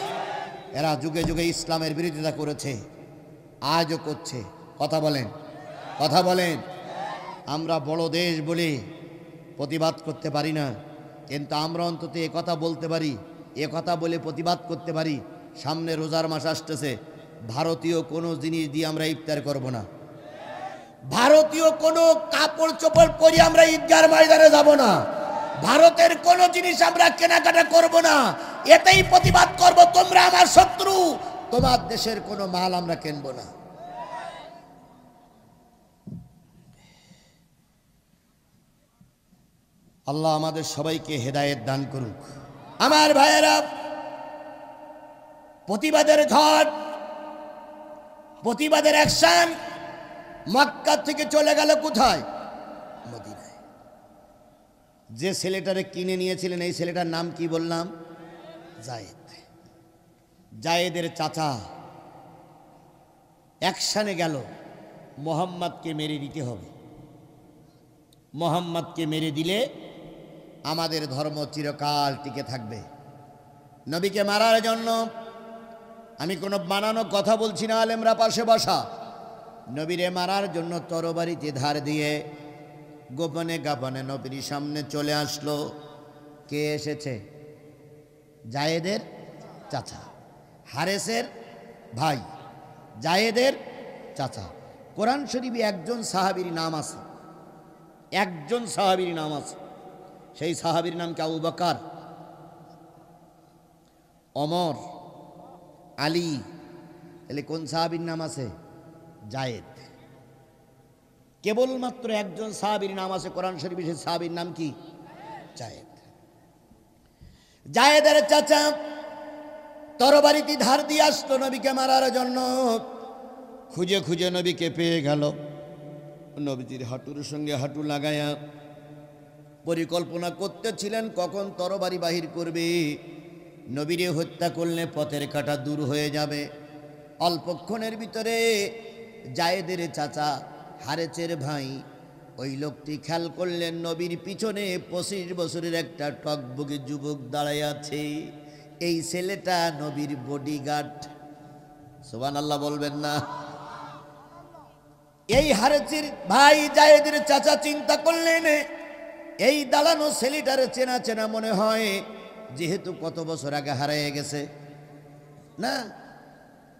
এরা যুগে যুগে ইসলামের বিরোধিতা করেছে, আজও করছে। কথা বলেন, কথা বলেন। আমরা বড় দেশ বলে প্রতিবাদ করতে পারি না, কিন্তু আমরা অন্তত এ কথা বলতে পারি, এ কথা বলে প্রতিবাদ করতে পারি। সামনে রোজার মাস আসতেছে, ভারতীয় কোনো জিনিস দিয়ে আমরা ইফতার করব না। ভারতীয় কোনো কাপড় চোপড় পরে আমরা ঈদগাহর ময়দানে যাব না। ভারতের কোনো জিনিস আমরা কেনাকাটা করব না। এতেই প্রতিবাদ করব তোমরা আমার শত্রু, তোমার দেশের কোনো মাল আমরা কিনবো না। আল্লাহ আমাদের সবাইকে হেদায়েত দান করুক। আমার ভাইয়েরা, প্রতিবাদের ঝড়, প্রতিবাদের অ্যাকশন মক্কা থেকে চলে গেল কোথায়? মদিনায়। যে ছেলেটারে কিনে নিয়েছিলেন এই ছেলেটার নাম কি বললাম? জায়েদ। জায়েদের চাচা অ্যাকশনে গেল, মোহাম্মদকে মেরে দিতে হবে, মোহাম্মদকে মেরে দিলে আমাদের ধর্ম চিরকাল টিকে থাকবে। নবীকে মারার জন্য, আমি কোনো বানানো কথা বলছি না, আলেমরা পাশে বসা, নবীরে মারার জন্য তরবারিতে ধার দিয়ে গোপনে গোপনে নবীর সামনে চলে আসলো। কে এসেছে? জায়েদের চাচা, হারেসের ভাই, জায়েদের চাচা। কোরআন শরীফে একজন সাহাবীর নাম আছে, একজন সাহাবীর নাম আছে। সেই সাহাবীর নাম কি? আবু বকর, ওমর, আলী। তাহলে কোন সাহাবীর নাম আছে? জায়েদ। কেবলমাত্র একজন সাহাবীর নাম আছে কোরআন শরীফে, সেই সাহাবীর নাম কি? জায়েদ। জায়েদের চাচা তরবারিতে ধার দিয়ে আসলো নবীকে মারার জন্য। খুঁজে খুঁজে নবীকে পেয়ে গেল। নবীজির হাঁটুর সঙ্গে হাঁটু লাগায়া পরিকল্পনা করতেছিলেন কখন তরবারি বাহির করবে। নবীরে হত্যা করলে পথের কাঁটা দূর হয়ে যাবে। অল্পক্ষণের ভিতরে জায়েদের চাচা, হারেচের ভাই, ওই লোকটি খেয়াল করলেন নবীর পিছনে 25 বছরের একটা টকবগে যুবক দাঁড়ায় আছে। এই ছেলেটা নবীর বডিগার্ড। সুবহানাল্লাহ বলবেন না? এই হারেচের ভাই জায়েদের চাচা চিন্তা করলেন এই দাঁড়ানো ছেলেটার চেনা চেনা মনে হয়, যেহেতু কত বছর আগে হারিয়ে গেছে না,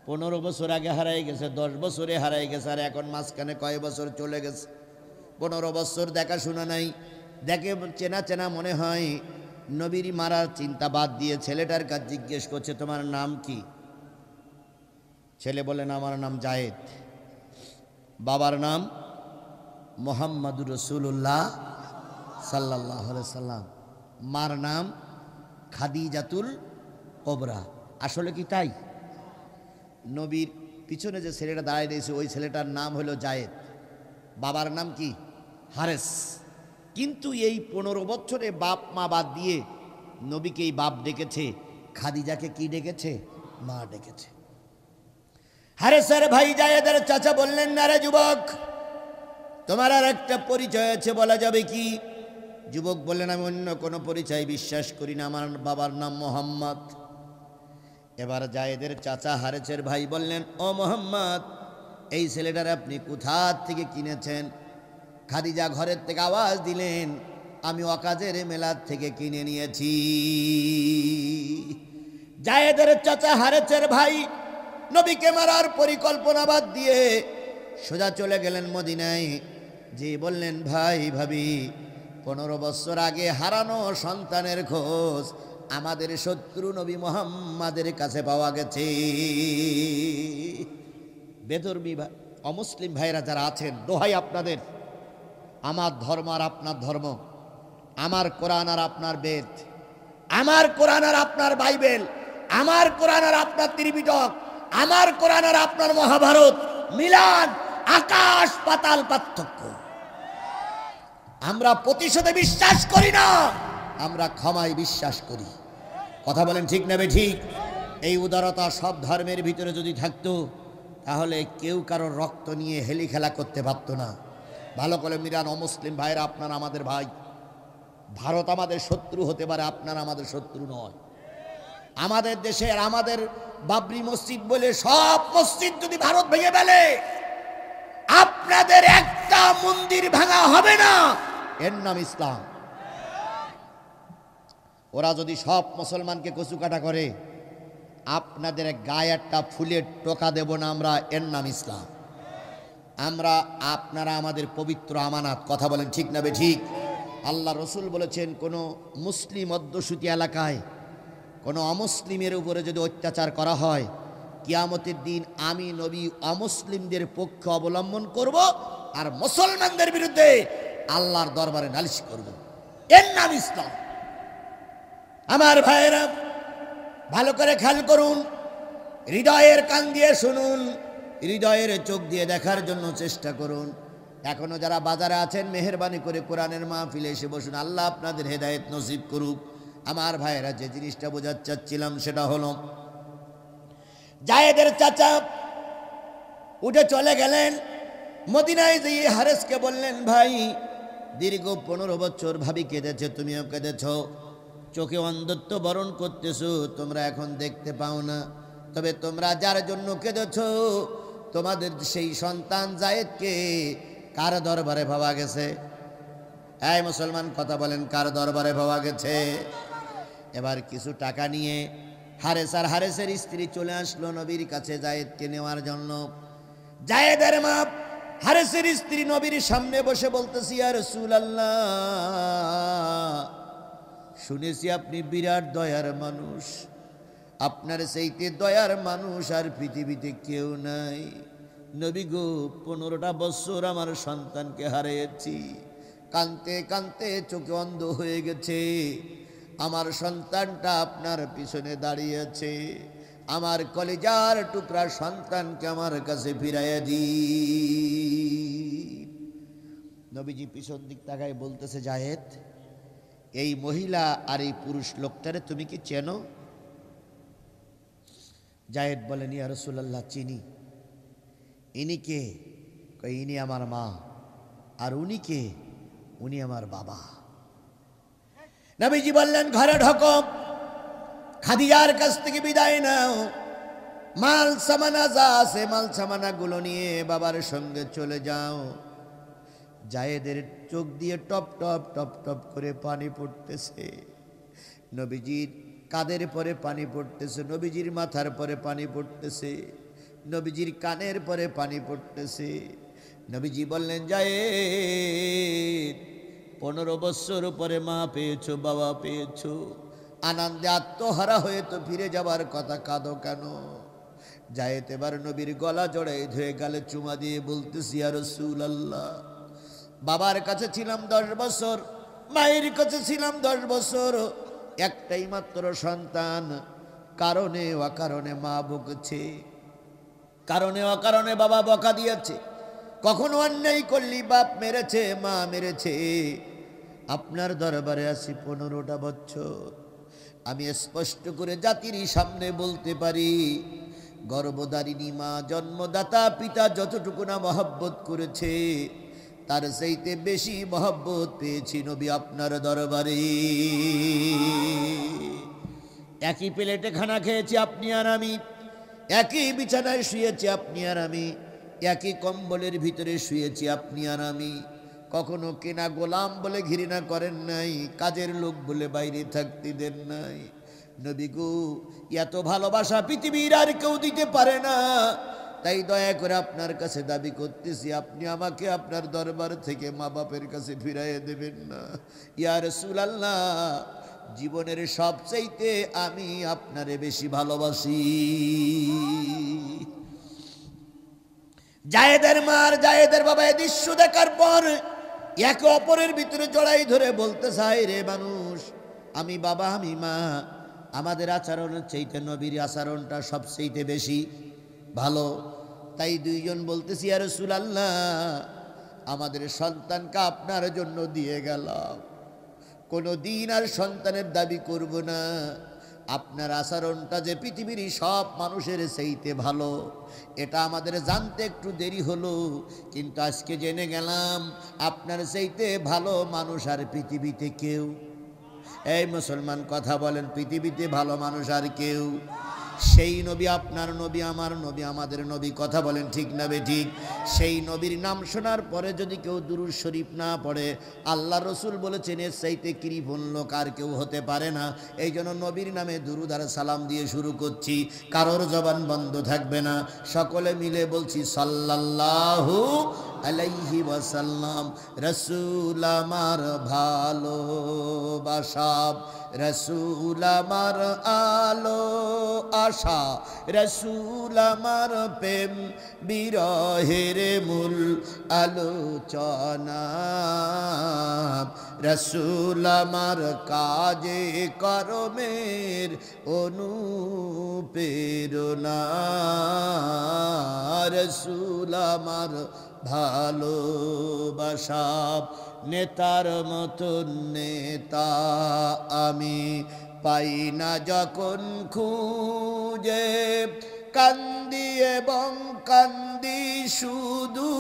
15 বছর আগে হারিয়ে গেছে, 10 বছরে হারিয়ে গেছে, আর এখন মাঝখানে কয় বছর চলে গেছে, 15 বছর দেখাশোনা নাই। দেখে চেনা চেনা মনে হয়। নবীর মারার চিন্তা বাদ দিয়ে ছেলেটার কাছে জিজ্ঞেস করছে, তোমার নাম কি? ছেলে বলেন, আমার নাম জায়েদ। বাবার নাম মুহাম্মাদুর রাসূলুল্লাহ সাল্লাল্লাহু আলাইহি সাল্লাম। মার নাম খাদিজাতুল কুবরা। আসলে কি তাই? নবীর পিছনে যে ছেলেটা দাঁড়ায় রয়েছে ওই ছেলেটার নাম হলো জায়েদ, বাবার নাম কি? হারেস। কিন্তু এই 15 বছরে বাপ মা বাদ দিয়ে নবীকে এই বাপ ডেকেছে, খাদিজাকে কি ডেকেছে? মা ডেকেছে। হারেসের ভাই জায়েদের চাচা বললেন, না রে যুবক, তোমার আর একটা পরিচয় আছে, বলা যাবে কি? যুবক বললেন, আমি অন্য কোনো পরিচয় বিশ্বাস করি না, আমার বাবার নাম মোহাম্মদ। এবার জায়েদের চাচা হারেসের ভাই বললেন, ও মোহাম্মদ, এই ছেলেটার আপনি কোথা থেকে কিনেছেন? খাদিজা ঘরের থেকে আওয়াজ দিলেন, আমি ওয়াকাজের মেলার থেকে কিনে নিয়েছি। জায়েদের চাচা হারেসের ভাই নবীকে মারার পরিকল্পনা বাদ দিয়ে সোজা চলে গেলেন মদিনায়। যে বললেন, ভাই ভাবি, 15 বছর আগে হারানো সন্তানের খোঁজ আমাদের শত্রু নবী মুহাম্মাদের কাছে পাওয়া গেছে। বেধর্মী অমুসলিম ভাইরা যারা আছেন, দোহাই আপনাদের, আমার ধর্ম আর আপনার ধর্ম, আমার কোরআন আর আপনার বেদ, আমার কোরআন আর আপনার বাইবেল, আমার কোরআন আর আপনার ত্রিপিটক, আমার কোরআন আর আপনার মহাভারত মিলান আকাশ পাতাল পার্থক্য। আমরা প্রতিশোধে বিশ্বাস করি না, আমরা ক্ষমায় বিশ্বাস করি। কথা বলেন ঠিক না ঠিক? এই উদারতা সব ধর্মের ভিতরে যদি থাকতো তাহলে কেউ কারোর রক্ত নিয়ে হেলি খেলা করতে পারতো না। ভালো করে মিলান, অমুসলিম ভাইরা আপনারা আমাদের ভাই। ভারত আমাদের শত্রু হতে পারে, আপনারা আমাদের শত্রু নয়। আমাদের দেশের আমাদের বাবরি মসজিদ বলে সব মসজিদ যদি ভারত ভেঙে ফেলে, আপনাদের একটা মন্দির ভাঙা হবে না, এর নাম ইসলাম। ওরা যদি সব মুসলমানকে কচুকাটা করে, আপনাদের গায়ে একটা ফুলের টোকা দেব না আমরা, এর নাম ইসলাম। আমরা আপনারা আমাদের পবিত্র আমানাত। কথা বলেন ঠিক না ঠিক? আল্লাহ রসুল বলেছেন, কোনো মুসলিম অধ্যুষিত এলাকায় কোনো অমুসলিমের উপরে যদি অত্যাচার করা হয়, কিয়ামতের দিন আমি নবী অমুসলিমদের পক্ষ অবলম্বন করব আর মুসলমানদের বিরুদ্ধে আল্লাহর দরবারে নালিশ করব। এর নাম ইসলাম। আমার ভাইয়েরা, ভালো করে খেয়াল করুন, হৃদয়ের কান দিয়ে শুনুন, হৃদয়ের চোখ দিয়ে দেখার জন্য চেষ্টা করুন। এখনো যারা বাজারে আছেন, মেহেরবানি করে কোরআনের মাহফিলে এসে বসুন। আল্লাহ আপনাদের হেদায়েত নসিব করুক। আমার ভাইয়েরা, যে জিনিসটা বোঝাতে চাচ্ছিলাম সেটা হলো, জায়েদের চাচা উঠে চলে গেলেন। মদিনায় গিয়ে হারেসকে বললেন, ভাই দীর্ঘ 15 বছর ভাবি কেঁদেছে, তুমিও কেঁদেছ, চোখে অন্ধত্ব বরণ করতেছো, তোমরা এখন দেখতে পাও না। তবে তোমরা যার জন্য কেঁদেছ, তোমাদের সেই সন্তান জায়েদকে কার দরবারে পাওয়া গেছে? এই মুসলমান, কথা বলেন, কার দরবারে পাওয়া গেছে? এবার কিছু টাকা নিয়ে হারেস আর হারেসের স্ত্রী চলে আসলো নবীর কাছে জায়েদকে নেওয়ার জন্য। জায়েদের মা হারেসের স্ত্রী নবীর সামনে বসে বলতেছি, ইয়া রাসূলুল্লাহ, শুনেছি আপনি বিরাট দয়ার মানুষ, আপনার চাইতে দয়ার মানুষ আর পৃথিবীতে কেউ নাই। নবী গো, 15টা বছর আমার সন্তানকে হারিয়েছি, কাঁদতে কাঁদতে চোখে অন্ধ হয়ে গেছে। আমার সন্তানটা আপনার পিছনে দাঁড়িয়েছে, আমার কলিজার টুকরা সন্তানকে আমার কাছে ফিরাইয়া দিন। নবীজি পিছন দিক তাকায় বলতেছে, জায়েদ, এই মহিলা আর এই পুরুষ লোকটারে তুমি কি চেনো? জায়েদ বলেন, ইয়া রাসূলুল্লাহ, চিনি। ইনি কে? ইনি আমার মা। আর উনি কে? উনি আমার বাবা। নবীজি বললেন, ঘরে ঢোকো, খাদিজার কাছ থেকে বিদায় নাও, মাল সামানা যা আছে মাল সামানা গুলো নিয়ে বাবার সঙ্গে চলে যাও। জায়েদের চোখ দিয়ে টপ টপ টপ টপ করে পানি পড়তেছে। নবীজির কাঁধের পরে পানি পড়তেছে, নবীজির মাথার পরে পানি পড়তেছে, নবীজির কানের পরে পানি পড়তেছে। নবীজি বললেন, জায়েদ, 15 বছর পরে মা পেয়েছো, বাবা পেয়েছো, আনন্দে আত্মহারা হয়ে তো ফিরে যাবার কথা, কাঁদো কেন? জায়েদ এবার নবীর গলা জড়াই ধরে গালে চুমা দিয়ে বলতেছি, ইয়া রাসূলুল্লাহ, বাবার কাছে ছিলাম 10 বছর, মায়ের কাছে ছিলাম 10 বছর, একটাই মাত্র সন্তান, কারণে অকারণে মা বকেছে, কারণে অকারণে বাবা বকা দিয়েছে, কখনো অন্যায় করলি বাপ মেরেছে, মা মেরেছে। আপনার দরবারে আছি 15টা বছর, আমি স্পষ্ট করে জাতির সামনে বলতে পারি, গর্ভধারিণী মা, জন্মদাতা পিতা যতটুকু না মহব্বত করেছে, তার চাইতে বেশি মহব্বত পেয়েছি নবী আপনার দরবারে। একই প্লেটে খানা খেয়েছি আপনি আর আমি, একই বিছানায় শুয়েছি আপনি আর আমি, একই কম্বলের ভিতরে শুয়েছি আপনি আর আমি। কখনো কেনা গোলাম বলে ঘৃণা করেন নাই, কাজের লোক বলে বাইরে থাকতে দেন নাই। নবী গো, এত ভালোবাসা পৃথিবীর আর কেউ দিতে পারে না। তাই দয়া করে আপনার কাছে দাবি করতেছি, আপনি আমাকে আপনার দরবার থেকে মা বাপের কাছে ফিরাইয়ে দেবেন না। ইয়া রাসূলুল্লাহ, জীবনের সবচাইতে আমি আপনারে বেশি ভালোবাসি। জায়েদের মা আর জায়েদের বাবা এই দৃশ্য দেখার পর একে অপরের ভিতরে জড়াই ধরে বলতে চাই, রে মানুষ, আমি বাবা আমি মা, আমাদের আচরণের চাইতে নবীর আচরণটা সবচাইতে বেশি ভালো। তাই দুইজন বলতেছি, ইয়া রাসূলুল্লাহ, আমাদের সন্তানকে আপনার জন্য দিয়ে গেলাম, কোনো দিন আর সন্তানের দাবি করব না। আপনার আচরণটা যে পৃথিবীর সব মানুষের চাইতে ভালো, এটা আমাদের জানতে একটু দেরি হলো, কিন্তু আজকে জেনে গেলাম আপনার চাইতে ভালো মানুষ আর পৃথিবীতে কেউ। এই মুসলমান, কথা বলেন, পৃথিবীতে ভালো মানুষ আর কেউ? সেই নবী আপনার নবী, আমার নবী, আমাদের নবী। কথা বলেন ঠিক না বেঠিক? সেই নবীর নাম শোনার পরে যদি কেউ দুরূদ শরীফ না পড়ে, আল্লাহ রসুল বলেছেন এর চাইতে কৃপণ লোক আর কেউ হতে পারে না। এই জন্য নবীর নামে দুরূদ আর সালাম দিয়ে শুরু করছি, কারোর জবান বন্ধ থাকবে না, সকলে মিলে বলছি সাল্লাল্লাহু আলাইহি ওয়াসাল্লাম। রসুল আমার ভালোবাসা, রসুল আমার আলো আশা, রসুল আমার প্রেম বিরহের মূল আলোচনা, রসুল আমার কাজে কর্মের অনুপ্রেরণা, রসুল আমার ভালোবাসা। নেতার মতন নেতা আমি পাই না যখন খুঁজে, কান্দি এবং কান্দি শুধু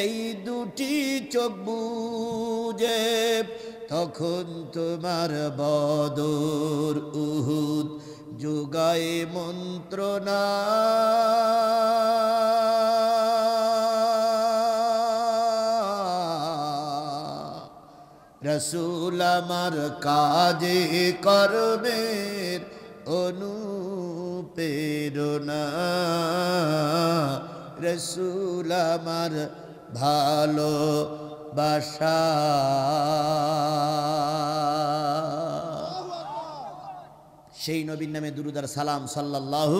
এই দুটি চোখ বুজে, তখন তোমার বদর উহুদ যোগায় মন্ত্রণা, রসুল আমার কাজে কর্মের অনুপ্রেরণা, রসুল আমার ভালোবাসা। সেই নবীর নামে দুরূদ আর সালাম সাল্লাল্লাহু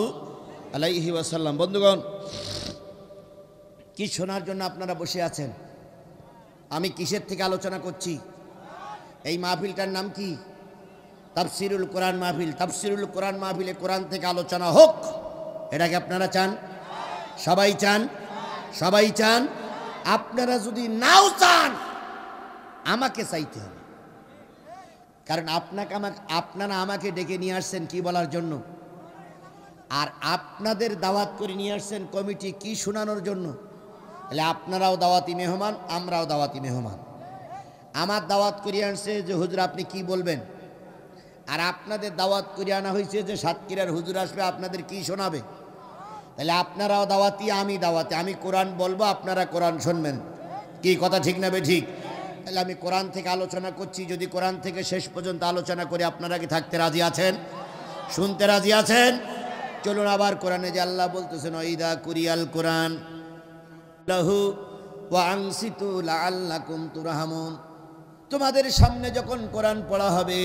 আলাইহি ওয়াসাল্লাম। বন্ধুগণ, কি শোনার জন্য আপনারা বসে আছেন? আমি কিসের থেকে আলোচনা করছি? এই মাহফিলটার নাম কি? তাফসিরুল কোরআন মাহফিল। তাফসিরুল কোরআন মাহফিলে কোরআন থেকে আলোচনা হোক, এটাকে আপনারা চান? সবাই চান? সবাই চান? আপনারা যদি নাও চান, আমাকে চাইতে হবে, কারণ আপনারা আমাকে ডেকে নিয়ে আসছেন কি বলার জন্য, আর আপনাদের দাওয়াত করে নিয়ে আসছেন কমিটি কি শোনানোর জন্য। তাহলে আপনারাও দাওয়াতি মেহমান, আমরাও দাওয়াতি মেহমান। আমার দাওয়াত করিয়ে আনছে যে হুজুর আপনি কি বলবেন, আর আপনাদের দাওয়াত করিয়ে আনা হয়েছে যে সাতক্ষীরার হুজুর আসবে আপনাদের কি শোনাবে। তাহলে আপনারাও দাওয়াতি, আমি দাওয়াতি। আমি কোরআন বলবো, আপনারা কোরআন শুনবেন। কি কথা ঠিক না বে ঠিক? তাহলে আমি কোরআন থেকে আলোচনা করছি। যদি কোরআন থেকে শেষ পর্যন্ত আলোচনা করে আপনারা কি থাকতে রাজি আছেন? শুনতে রাজি আছেন? চলুন আবার কোরআনে যে আল্লাহ বলতেছেন, ওয়াইদা কুরিয়াল কোরআন লাহু ওয়া আনসিতু লাআল্লাকুম তুরহামুন। তোমাদের সামনে যখন কোরআন পড়া হবে,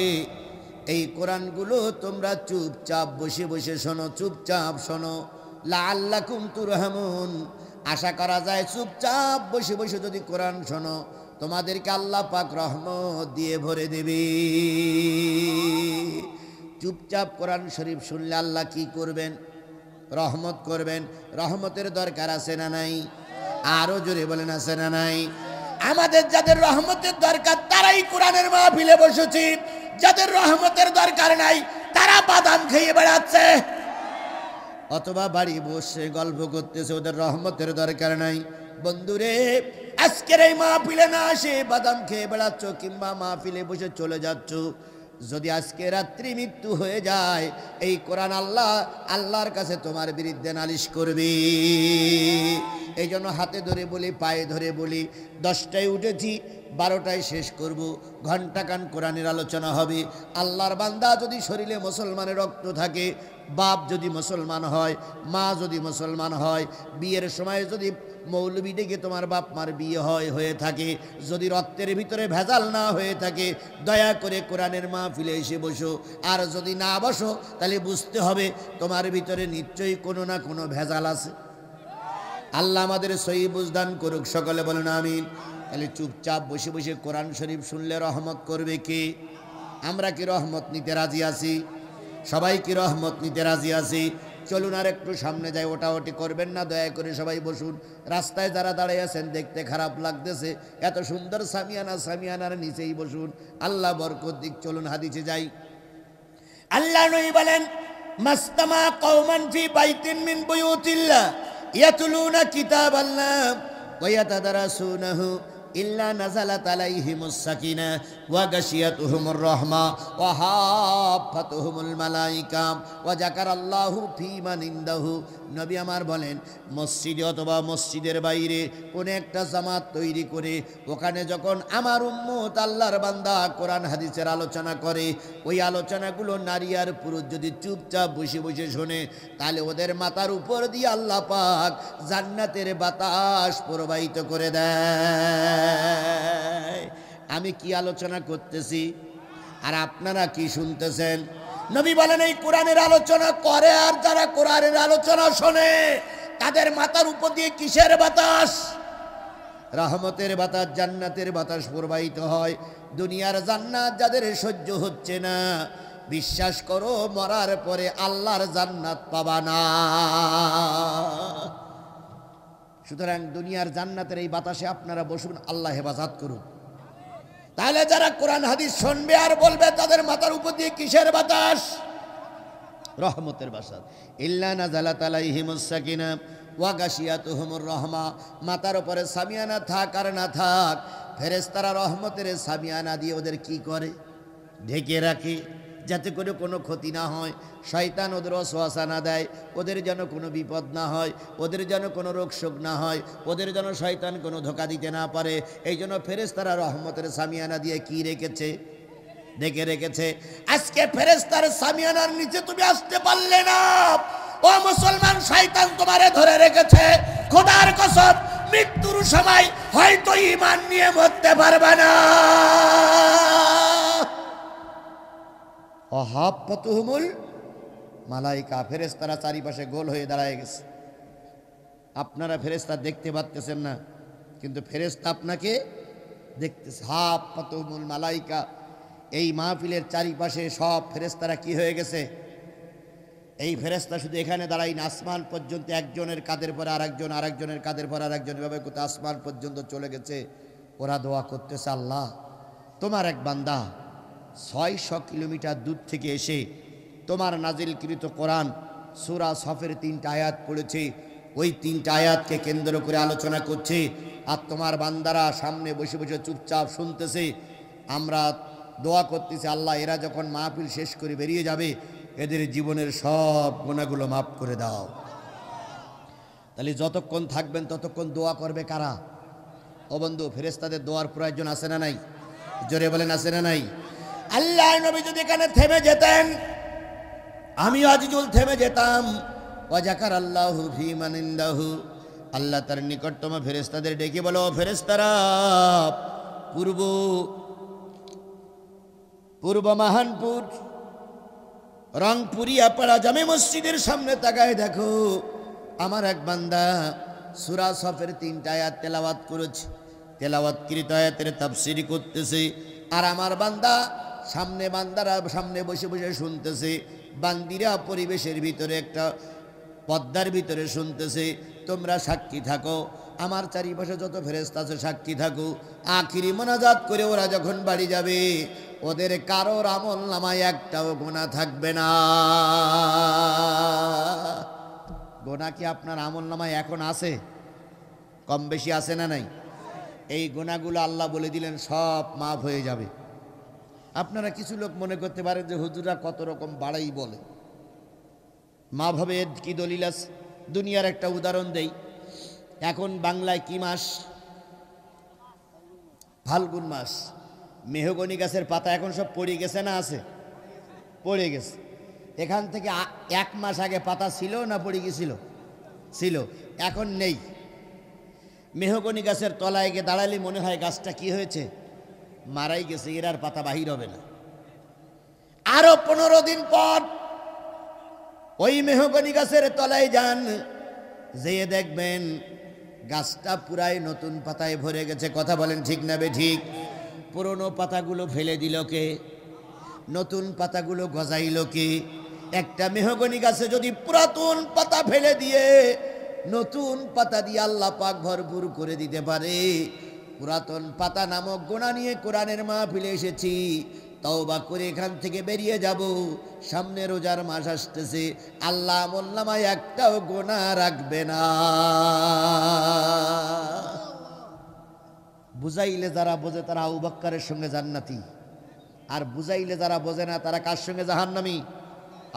এই কোরআনগুলো তোমরা চুপচাপ বসে বসে শোনো, চুপচাপ শোনো। লাআল্লাকুম তুরহামুন, আশা করা যায় চুপচাপ বসে বসে যদি কোরআন শোনো, তোমাদেরকে আল্লাহ পাক রহমত দিয়ে ভরে দেবে। চুপচাপ কোরআন শরীফ শুনলে আল্লাহ কি করবেন? রহমত করবেন। রহমতের দরকার আছে না নাই? আরো জোরে বলেন, আছে না নাই? আমাদের যাদের রহমতের দরকার তারাই কোরআনের মাহফিলে বসেছি, যাদের রহমতের দরকার নাই তারা বাদাম খেয়ে বেড়াচ্ছে অথবা বাড়ি বসে গল্প করতেছে, ওদের রহমতের দরকার নাই। বন্ধুরে, আজকের এই মাহফিলে না আসে বাদাম খেয়ে বেড়াচ্ছ কিংবা মাহফিলে বসে চলে যাচ্ছ, যদি আজকে রাত্রি মৃত্যু হয়ে যায়, এই কোরআন আল্লাহর কাছে তোমার বিরুদ্ধে নালিশ করবে। এই জন্য হাতে ধরে বলি, পায়ে ধরে বলি, 10টায় উঠেছি, 12টায় শেষ করব, ঘণ্টাখান কোরআনের আলোচনা হবে। আল্লাহর বান্দা যদি শরীরে মুসলমানের রক্ত থাকে, বাপ যদি মুসলমান হয়, মা যদি মুসলমান হয়, বিয়ের সময় যদি মৌলবি ডেকে তোমার বাপ মার বিয়ে হয়ে থাকে, যদি রক্তের ভিতরে ভেজাল না হয়ে থাকে, দয়া করে কোরআনের মাহফিলে এসে বসো। আর যদি না বসো, তাহলে বুঝতে হবে তোমার ভিতরে নিশ্চয়ই কোনো না কোনো ভেজাল আছে। আল্লাহ আমাদের সহি বুঝদান করুক, সকলে বলেন আমিন। তাহলে চুপচাপ বসে বসে কোরআন শরীফ শুনলে রহমত করবে কে? আমরা কি রহমত নিতে রাজি আছি? সবাই কি রহমত নিতে রাজি আছি? চলুন আর একটু সামনে যাই, ওটাওটি করবেন না, দয়া করে সবাই বসুন। রাস্তায় যারা দাঁড়িয়ে আছেন দেখতে খারাপ লাগতেছে, এত সুন্দর সামিয়ানার নিচেই বসুন, আল্লাহ বরকত দিক। চলুন হাদিসে যাই। আল্লাহ নবী বলেন, মাস্তামা কওমান ফি বাইতিন মিন বুয়ুতিল্লাহ ইয়াতলুনা কিতাবাল্লাহ ওয়া ইয়াতাদারাসুনাহু ইল্লা নাযালাত আলাইহিমুস সাকিনাহ ওয়া গাশিয়াতুহুমুর রাহমা ওয়া হাফাতুহুমুল মালায়েকা ওয়া যাকারাল্লাহু ফী মান ইনদাহু। নবী আমার বলেন, মসজিদে অথবা মসজিদের বাইরে কোন একটা জামাত তৈরি করে ওখানে যখন আমার উম্মত আল্লাহর বান্দা কোরআন হাদিসের আলোচনা করে, ওই আলোচনাগুলো নারী আর পুরুষ যদি চুপচাপ বসে বসে শোনে, তাহলে ওদের মাথার উপর দিয়ে আল্লাহ পাক জান্নাতের বাতাস প্রবাহিত করে দেয়। আমি কি আলোচনা করতেছি আর আপনারা কি শুনতেছেন? নবী বলেন, এই কোরআনের আলোচনা করে আর যারা কোরআনের আলোচনা শোনে, তাদের মাথার উপর দিয়ে কিসের বাতাস? রহমতের বাতাস, জান্নাতের বাতাস প্রবাহিত হয়। দুনিয়ার জান্নাত যাদের সহ্য হচ্ছে না, বিশ্বাস করো মরার পরে আল্লাহর জান্নাত পাবা না। সুতরাং দুনিয়ার জান্নাতের এই বাতাসে আপনারা বসুন, আল্লাহ হেফাজত করুন। তাহলে যারা কোরআন হাদিস শুনবে আর বলবে, তাদের মাথার উপর দিয়ে কিসের বাতাস? রহমতের বাতাস। ইল্লা নাযালাত আলাইহিমুস সাকিনা ওয়া গাশিয়াতুহুমুর রাহমা। মাথার উপরে সামিয়ানা থাক আর না থাক, ফেরেশতারা রহমতের সামিয়ানা দিয়ে ওদের কি করে? ঢেকে রাখে, যাতে করে কোনো ক্ষতি না হয়, শয়তান ওদের ওয়াসওয়াসা না দেয়, ওদের যেন কোনো বিপদ না হয়, ওদের যেন কোনো রোগ শোক না হয়, ওদের যেন শয়তান কোনো ধোঁকা দিতে না পারে। এই জন্য ফেরেশতারা রহমতের সামিয়ানা দিয়ে কি রেখেছে? ঢেকে রেখেছে। আজকে ফেরেশতার সামিয়ানার নিচে তুমি আসতে পারলে না, ও মুসলমান, শয়তান তোমারে ধরে রেখেছে। খোদার কসম, মৃত্যুর সময় হয়তো ঈমান নিয়ে মরতে পারবে না। ওয়াহাফাতুহুমুল মালায়েকা। ফেরেশতারা চারিপাশে গোল হয়ে দাঁড়ায় গেছে। আপনারা ফেরেশতা দেখতে পাচ্ছেন না, কিন্তু ফেরেশতা আপনাকে দেখতেছে। হাফাতুহুমুল মালায়েকা। এই মাহফিলের চারিপাশে সব ফেরেশতারা কি হয়ে গেছে? এই ফেরেশতা শুধু এখানে দাঁড়াই না, আসমান পর্যন্ত, একজনের কাঁধের পর আরেকজন, আরেকজনের কাঁধের পর আরেকজন, এভাবে কোথাও আসমান পর্যন্ত চলে গেছে। ওরা দোয়া করতেছে, আল্লাহ তোমার এক বান্দা 600 কিলোমিটার দূর থেকে এসে তোমার নাজিলকৃত কোরআন সূরা সফের 3টা আয়াত পড়েছে, ওই 3টা আয়াতকে কেন্দ্র করে আলোচনা করছে, আর তোমার বান্দারা সামনে বসে বসে চুপচাপ শুনতেছে। আমরা দোয়া করতেছি, আল্লাহ এরা যখন মাহফিল শেষ করে বেরিয়ে যাবে, এদের জীবনের সব গুনাহগুলো মাফ করে দাও। তাহলে যতক্ষণ থাকবেন ততক্ষণ দোয়া করবে কারা? ও বন্ধু, ফেরেশতাদের দোয়ার প্রয়োজন আছে না নাই? জোরে বলেন, আছে না নাই? আল্লাহর নবী যদি এখানে থেমে যেতেন, আমিও আজিজুল থেমে যেতাম। ওয়া যাকারাল্লাহু ফী মান ইনদাহু। আল্লাহ তার নিকটতম ফেরেশতাদের ডেকে বলো, ফেরেশতারা পূর্ব মাহানপুর রংপুরিয়াপাড়া জামে মসজিদের সামনে তাকায় দেখো, আমার এক বান্দা সূরা সফের 3টা আয়াত তেলাওয়াত করেছে, তেলাওয়াতকৃত আয়াতের তাফসীর করতেছে, আর আমার বান্দা বান্দারা সামনে বসে বসে শুনতেছে। বান্দিরা পরিবেশের ভিতরে একটা পর্দার ভিতরে শুনতেছে। তোমরা সাক্ষী থাকো, আমার চারিপাশে যত ফেরেশতা আছে সাক্ষী থাকো। আখিরি মোনাজাত করে ওরা যখন বাড়ি যাবে, ওদের কারোর আমল নামায় একটাও গুনাহ থাকবে না। গুনাহ কি আপনার আমল নামায় এখন আছে? কম বেশি আছে না নাই? এই গুনাহগুলো আল্লাহ বলে দিলেন সব মাফ হয়ে যাবে। আপনারা কিছু লোক মনে করতে পারেন যে হুজুরা কত রকম বাড়াই বলে, মাফ হবে কি দলিল আছে? দুনিয়ার একটা উদাহরণ দেই। এখন বাংলায় কি মাস? ফাল্গুন মাস। মেহগনি গাছের পাতা এখন সব পড়ে গেছে না আছে? পড়ে গেছে। এখান থেকে 1 মাস আগে পাতা ছিল না পড়ে গেছিল? ছিল, এখন নেই। মেহগনি গাছের তলায় গিয়ে দাঁড়ালে মনে হয় গাছটা কি হয়েছে? মারাই গেছে, এর আর পাতা বাহির হবে না। আরো 15 দিন পর ওই মেহগনি গাছের তলায় যান, যেয়ে দেখবেন গাছটা পুরাই নতুন পাতায় ভরে গেছে। কথা বলেন ঠিক না বেঠিক? পুরনো পাতাগুলো ফেলে দিল কে? নতুন পাতাগুলো গজাইল কে? একটা মেহগনি গাছে যদি পুরাতন পাতা ফেলে দিয়ে নতুন পাতা দিয়ে আল্লাহ পাক ভরপুর করে দিতে পারে, পুরাতন পাতা নামক গুনাহ নিয়ে কোরআনের মাহফিলে এসেছি, তওবা করে এখান থেকে বেরিয়ে যাব। সামনে রোজার মাস আসতেছে, আল্লাহ আমলনামায় একটাও গুনাহ রাখবে না। বুঝাইলে যারা বোঝে তারা আবু বকরের সঙ্গে জান্নাতি, আর বুঝাইলে যারা বোঝে না তারা কার সঙ্গে জাহান্নামী?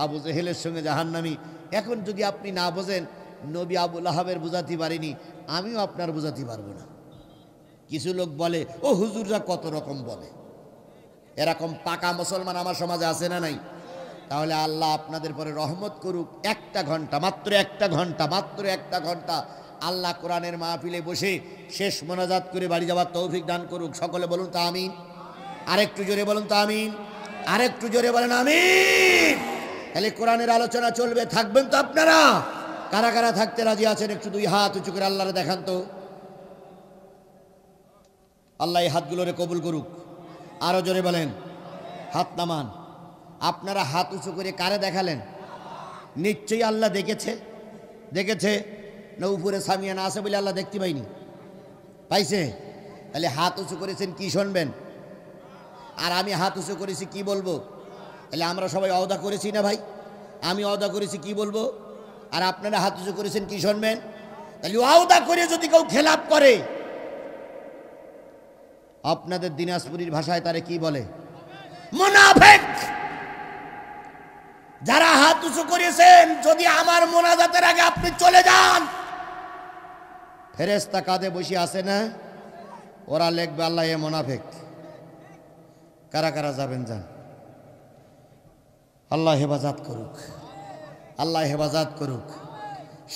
আবু জেহেলের সঙ্গে জাহান্নামী। এখন যদি আপনি না বোঝেন, নবী আবু লাহাবের বুঝাতে পারিনি, আমিও আপনার বুঝাতে পারবো না। কিছু লোক বলে ও হুজুররা কত রকম বলে, এরকম পাকা মুসলমান আমার সমাজে আছে না নাই? তাহলে আল্লাহ আপনাদের পরে রহমত করুক। একটা ঘন্টা, মাত্র একটা ঘন্টা আল্লাহ কোরআনের মাহফিলে বসে শেষ মোনাজাত করে বাড়ি যাওয়ার তৌফিক দান করুক। সকলে বলুন তো আমিন। আরেকটু জোরে বলুন তো আমিন। আরেকটু জোরে বলেন আমিন। তাহলে কোরআনের আলোচনা চলবে, থাকবেন তো আপনারা? কারা কারা থাকতে রাজি আছেন একটু দুই হাত উঁচু করে আল্লাহরে দেখান তো। আল্লাহ এই হাতগুলোরে কবুল করুক। আরো জোরে বলেন, হাত নামান। আপনারা হাত উঁচু করে কারে দেখালেন? নিশ্চয়ই আল্লাহ দেখেছে না? উপরে সামিয়ানা আছে বলে আল্লাহ দেখতে পাইনি? পাইছে? তাহলে হাত উঁচু করেছেন কি শুনবেন, আর আমি হাত উঁচু করেছি কি বলবো? তাহলে আমরা সবাই ওয়াদা করেছি না ভাই? আমি ওয়াদা করেছি কি বলবো, আর আপনারা হাত উঁচু করেছেন কি শুনবেন? তাহলে ওয়াদা করে যদি কেউ খেলাপ করে, আপনাদের দিনাজপুরের ভাষায় তারে কি বলে? মুনাফিক। যারা হাত উঁচু করেছেন, যদি আমার মোনাজাতের আগে আপনি চলে যান, ফেরেশতা কাঁধে বসে আছে না, ওরা লিখবে আল্লাহ এ মুনাফিক। কারা কারা যাবেন? যান। আল্লাহ হেফাজত করুক, আল্লাহ হেফাজত করুক।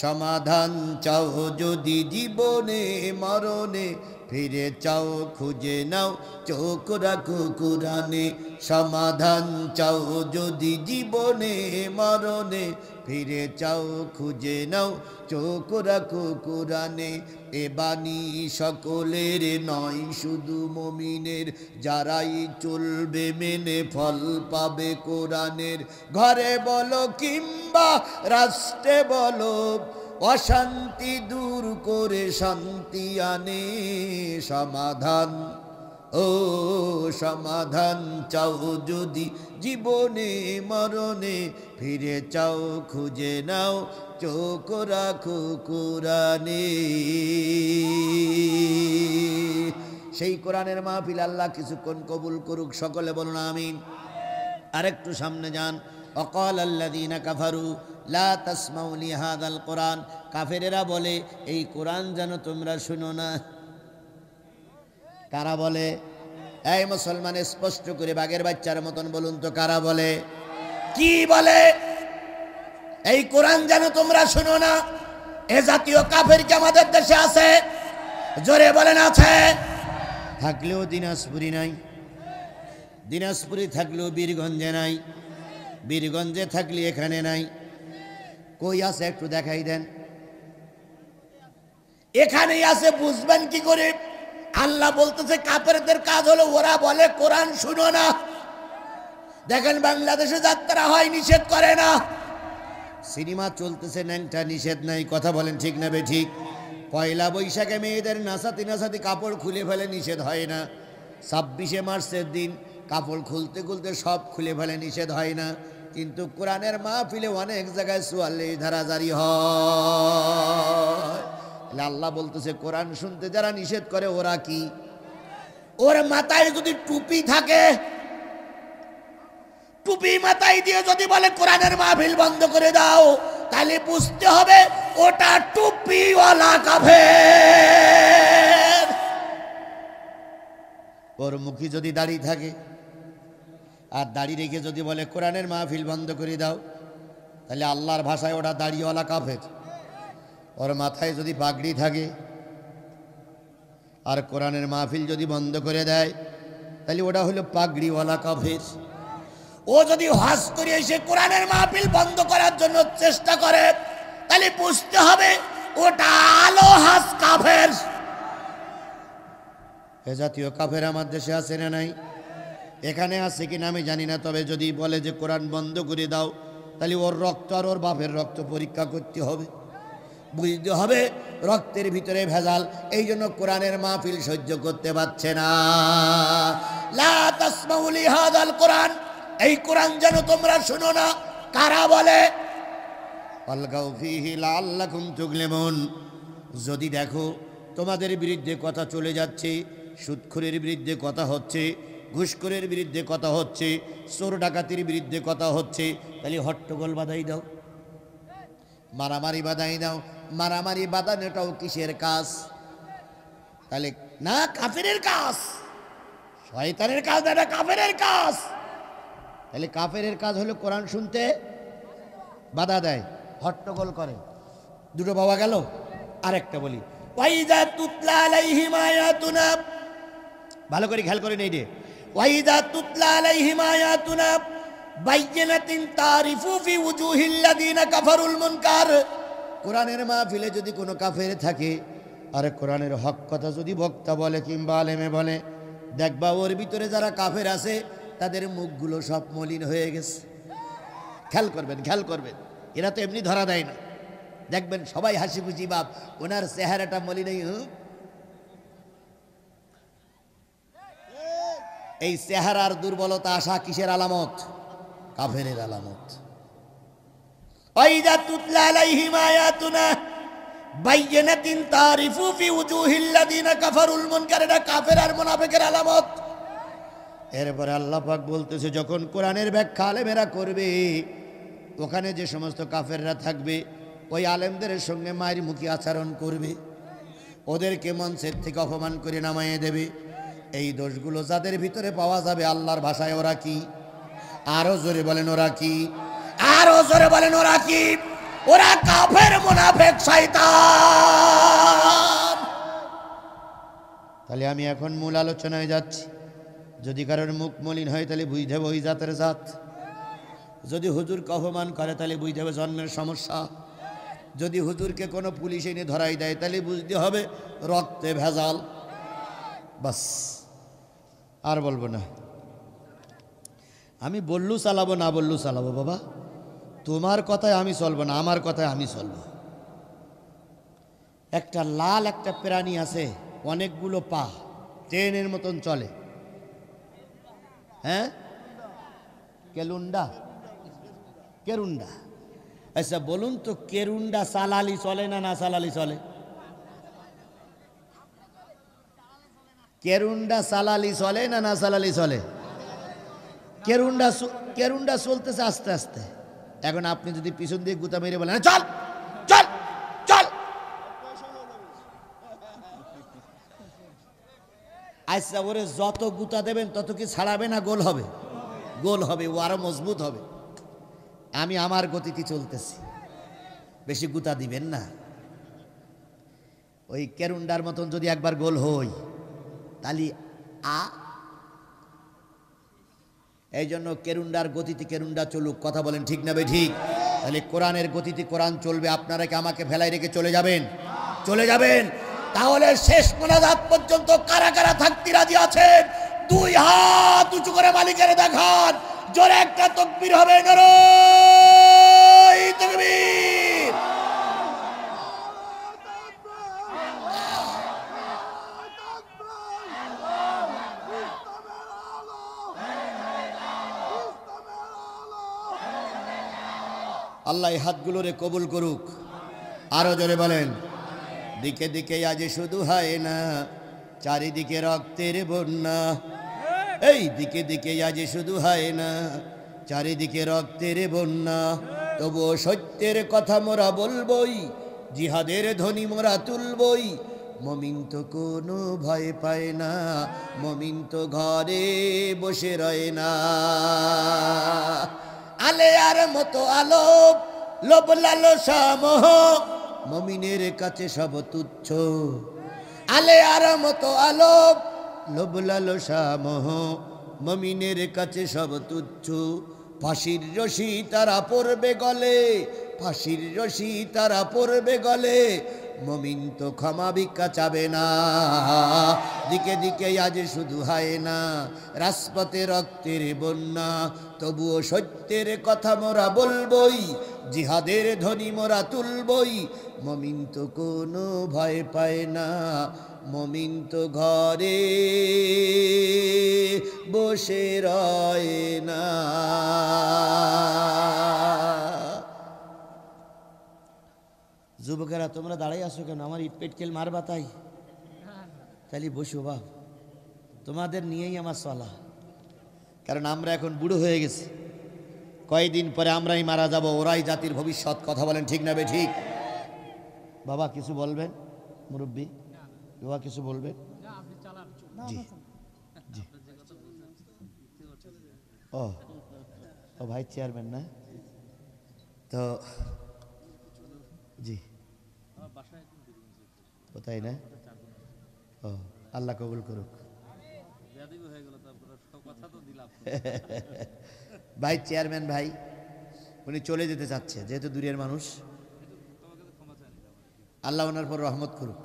সমাধান চাও যদি জীবনে মরণে, ফিরে চাও খুঁজে নাও চোখ রাখো কুরআনে। সমাধান চাও যদি জীবনে মরণে, ফিরে চাও খুঁজে নাও চোখ রাখো কুরআনে। এ বাণী সকলের নয় শুধু মুমিনের, যারাই চলবে মেনে ফল পাবে কোরআনের। ঘরে বলো কিংবা রাষ্ট্রে বলো, অশান্তি দূর করে শান্তি আনে। সমাধান ও সমাধান চাও যদি জীবনে মরণে, ফিরে চাও খুঁজে নাও চোখ রাখো কুরআনে। সেই কোরআনের মাহফিল আল্লাহ কিছুক্ষণ কবুল করুক। সকলে বলুন আমিন। আরেকটু সামনে যান। অকাল আল্লাযীনা কাফারু লা তাসমাউ লিহাযাল কোরআন। কাফেরেরা বলে এই কোরআন যেন তোমরা শুনো না। কারা বলে? এই মুসলমান স্পষ্ট করে বাঘের বাচ্চার মতন বলুন তো, কারা বলে? কি বলে? এই কোরআন যেন তোমরা শুনো না। এ জাতীয় কাফের কি আমাদের দেশে আছে? জোরে বলেন আছে? থাকলেও দিনাজপুরি নাই, দিনাজপুরি থাকলেও বীরগঞ্জে নাই, বীরগঞ্জে থাকলে এখানে নাই। কই আছে একটু দেখাই দেন। এখানেই আছে, বুঝবেন কি করে? আল্লাহ বলতেছে কাফেরদের কাজ হলো ওরা বলে কোরআন শুনো না। দেখেন বাংলাদেশে যাত্রা হয়, নিষেধ করে না। সিনেমা চলতেছে, ন্যাংটা নিষেধ নাই। কথা বলেন ঠিক না বে ঠিক? পয়লা বৈশাখে মেয়েদের নাচাতি নাচাতি কাপড় খুলে ফেলে, নিষেধ হয় না। 26শে মার্চের দিন কাপড় খুলতে খুলতে সব খুলে ফেলে, নিষেধ হয় না। কিন্তু কোরআনের মাহফিলে অনেক জায়গায় 44 ধারা জারি হয়। আল্লাহ বলতেছে কোরআন শুনতে যারা নিষেধ করে ওরা কি? ওর মাথায় যদি টুপি থাকে, টুপি মাথায় দিয়ে যদি বলে কোরআনের মাহফিল বন্ধ করে দাও, তাহলে বুঝতে হবে ওটা টুপিওয়ালা কাফের। ওর মুখে যদি দাড়ি থাকে আর দাড়ি রেখে যদি বলে কোরআনের মাহফিল বন্ধ করে দাও, তাহলে আল্লাহর ভাষায় ওটা দাড়িওয়ালা কাফের। ওর মাথায় যদি পাগড়ি থাকে আর কোরআনের মাহফিল যদি বন্ধ করে দেয়, তাহলে ওটা হলো পাগড়িওয়ালা কাফের। ও যদি হজ করে এসে কোরআনের মাহফিল বন্ধ করার জন্য চেষ্টা করে, তাহলে বুঝতে হবে ওটা আলো হজ কাফের। এ জাতীয় কাফের আমার দেশে আছে না নাই? এখানে আছে কিনা আমি জানি না, তবে যদি বলে যে কোরআন বন্ধ করে দাও, তাহলে ওর রক্ত আর ওর বাপের রক্ত পরীক্ষা করতে হবে, বুঝতে হবে রক্তের ভিতরে ভেজাল। এই জন্য কোরআনের মাহফিল সহ্য করতে পারছে না। লা তাসমাউ লিহাযাল কোরআন, এই কোরআন যেন তোমরা শুনো না। কারা বলে? আলগাউ ফীহি লাআল্লাকুম তুগলিমুন। যদি দেখো তোমাদের বিরুদ্ধে কথা চলে যাচ্ছে, সুদখোরের বিরুদ্ধে কথা হচ্ছে, ঘুষখোরের বিরুদ্ধে কথা হচ্ছে, চোর ডাকাতির বিরুদ্ধে কথা হচ্ছে, তাহলে হট্টগোল বাধাই দাও, মারামারি বাধাই দাও। মারামারি বাঁধানোটাও কিসের কাজ? তাহলে না, কাফেরের কাজ, শয়তানের কাজ, এটা কাফেরের কাজ। তাহলে কাফেরের কাজ হলো কোরআন শুনতে বাধা দেয়, হট্টগোল করে। দুটো বাবা গেল। আরেকটা বলি, ওয়াইদা তুতলা আলাইহিম আয়াতুনা, ভালো করে খেয়াল করে নেই রে। ওয়াইদা তুতলা আলাইহিম আয়াতুনা বাইয়িনাতিন তারিফু ফি উজুহিল্লাযিনা কাফারুল মুনকার। কোরআনের মাহফিলে যদি কোনো কাফের থাকে, আর কোরআনের হক কথা যদি বক্তা বলে কিংবা আলেমে বলে, দেখবা ওর ভিতরে যারা কাফের আছে তাদের মুখগুলো সব মলিন হয়ে গেছে। খেয়াল করবেন, খেয়াল করবেন, এরা তো এমনি ধরা দেয় না। দেখবেন সবাই হাসি খুশি বাপ, ওনার চেহারাটা মলিন। এই চেহারার দুর্বলতা আসা কিসের আলামত? কাফেরের আলামত। ওয়াইদা তুতলা আলাইহিম আয়াতুনা বাইয়িনাতিন তারিফু ফি উজুহিল্লাযিনা কাফারুল মুনকার, এটা কাফের আর মুনাফিকের আলামত। এরপরে আল্লাহ পাক বলতেছে, যখন কোরআনের ব্যাখ্যা আলেমেরা করবে, ওখানে যে সমস্ত কাফেররা থাকবে ওই আলেমদের সঙ্গে মায়ের মুখী আচরণ করবে, ওদেরকে মঞ্চের থেকে অপমান করে নামাইয়ে দেবে। এই দোষগুলো যাদের ভিতরে পাওয়া যাবে, আল্লাহর ভাষায় ওরা কি? আরো জোরে বলেন ওরা কি? আরো জোরে বলেন ওরা কি? ওরা কাফের, মুনাফিক, শয়তান। তাহলে আমি এখন মূল আলোচনায় যাচ্ছি। যদি কারোর মুখ মলিন হয় তাহলে বুঝতে হবে ওই জাতের জাত। যদি হুজুরকে অপমান করে তাহলে বুঝতে হবে জন্মের সমস্যা। যদি হুজুরকে কোনো পুলিশ এনে ধরাই দেয় তাহলে বুঝতে হবে রক্তে ভেজাল। বাস, আর বলবো না। আমি বললু চালাবো, না বললু চালাবো। বাবা, তোমার কথায় আমি চলবো না, আমার কথায় আমি চলবো। একটা লাল একটা প্রাণী আছে, অনেকগুলো পা, ট্রেনের মতন চলে। হ্যাঁ, কেলুন্ডা, কেরুন্ডা। আচ্ছা বলুন তো, কেরুন্ডা চালালি চলে না না চালালি চলে? কেরুন্ডা চালালি চলে না না চালালি চলে? কেরুন্ডা চলতেছে আস্তে আস্তে। এখন আপনি যদি পিছন দিয়ে গুতা মেরে বলেন চল চল চল, আচ্ছা ওরে যত গুতা দেবেন তত কি ছাড়াবে না গোল হবে? গোল হবে, ও আরো মজবুত হবে। আমি আমার গতিতে চলতেছি, বেশি গুতা দিবেন না। ওই কেরুন্ডার মতন যদি একবার গোল হই তাহলে এই জন্য কেরুন্ডার গতিতে কেরুন্ডা চলুক। কথা বলেন ঠিক না বে ঠিক? তাহলে কোরআনের গতিতে কোরআন চলবে। আপনারা কি আমাকে ফেলাই রেখে চলে যাবেন? চলে যাবেন? তাহলে শেষ মোনাজাত পর্যন্ত কারা কারা থাকতে রাজি আছেন? দুই হাত উঁচু করে মালিকের দেখান, জোরে একটা তাকবীর হবে। নারায়ে তাকবীর। আল্লাহ এই হাতগুলোরে কবুল করুক। আরো জোরে বলেন। দিকে দিকে আজ শুধু হয় না, চারিদিকে রক্তের বন্যা। এই দিকে দিকে আজ শুধু হয় না, চারিদিকে রক্তের বন্যা। তবুও সত্যের কথা মোরা বলবই, জিহাদের ধ্বনি মোরা তুলবই। মমিন তো কোনো ভয় পায় না, মমিন তো ঘরে বসে রয় না। আলেয়ার মতো আলো, লোভ লালসা মোহ, মমিনের কাছে সব তুচ্ছ। আলেয়ার মতো আলো, লোভ লালসা মোহ, মমিনের কাছে সব তুচ্ছ। ফাঁসির রশি তারা পড়বে গলে, ফাঁসির রশি তারা পড়বে গলে। মমিন তো ক্ষমা ভিক্ষা চাবে না। দিকে দিকে আজ শুধু হয় না, রাজপথে রক্তের বন্যা। তবুও সত্যের কথা মোরা বলবই, জিহাদের ধ্বনি মোরা তুলবই। মমিন তো কোনো ভয় পায় না, মমিন তো ঘরে বসে রয় না। যুবকেরা তোমরা দাঁড়াই আসো কেন? আমার ইট পেটকেল মারবা তাই? তাহলে বসো বাপ, তোমাদের নিয়েই আমার চলা, কারণ আমরা এখন বুড়ো হয়ে গেছি। কয়েকদিন পরে আমরাই মারা যাব, ওরাই জাতির ভবিষ্যৎ। কথা বলেন ঠিক না বে ঠিক? বাবা কিছু বলবেন? মুরব্বী বাবা কিছু বলবেন? জি জি। ও ও ভাই চেয়ারম্যান না তো? জি কোথায় না? ও আল্লাহ কবুল করুক। ভাই চেয়ারম্যান ভাই উনি চলে যেতে চাচ্ছে, যেহেতু দূরের মানুষ, আল্লাহ ওনার পর রহমত করুক।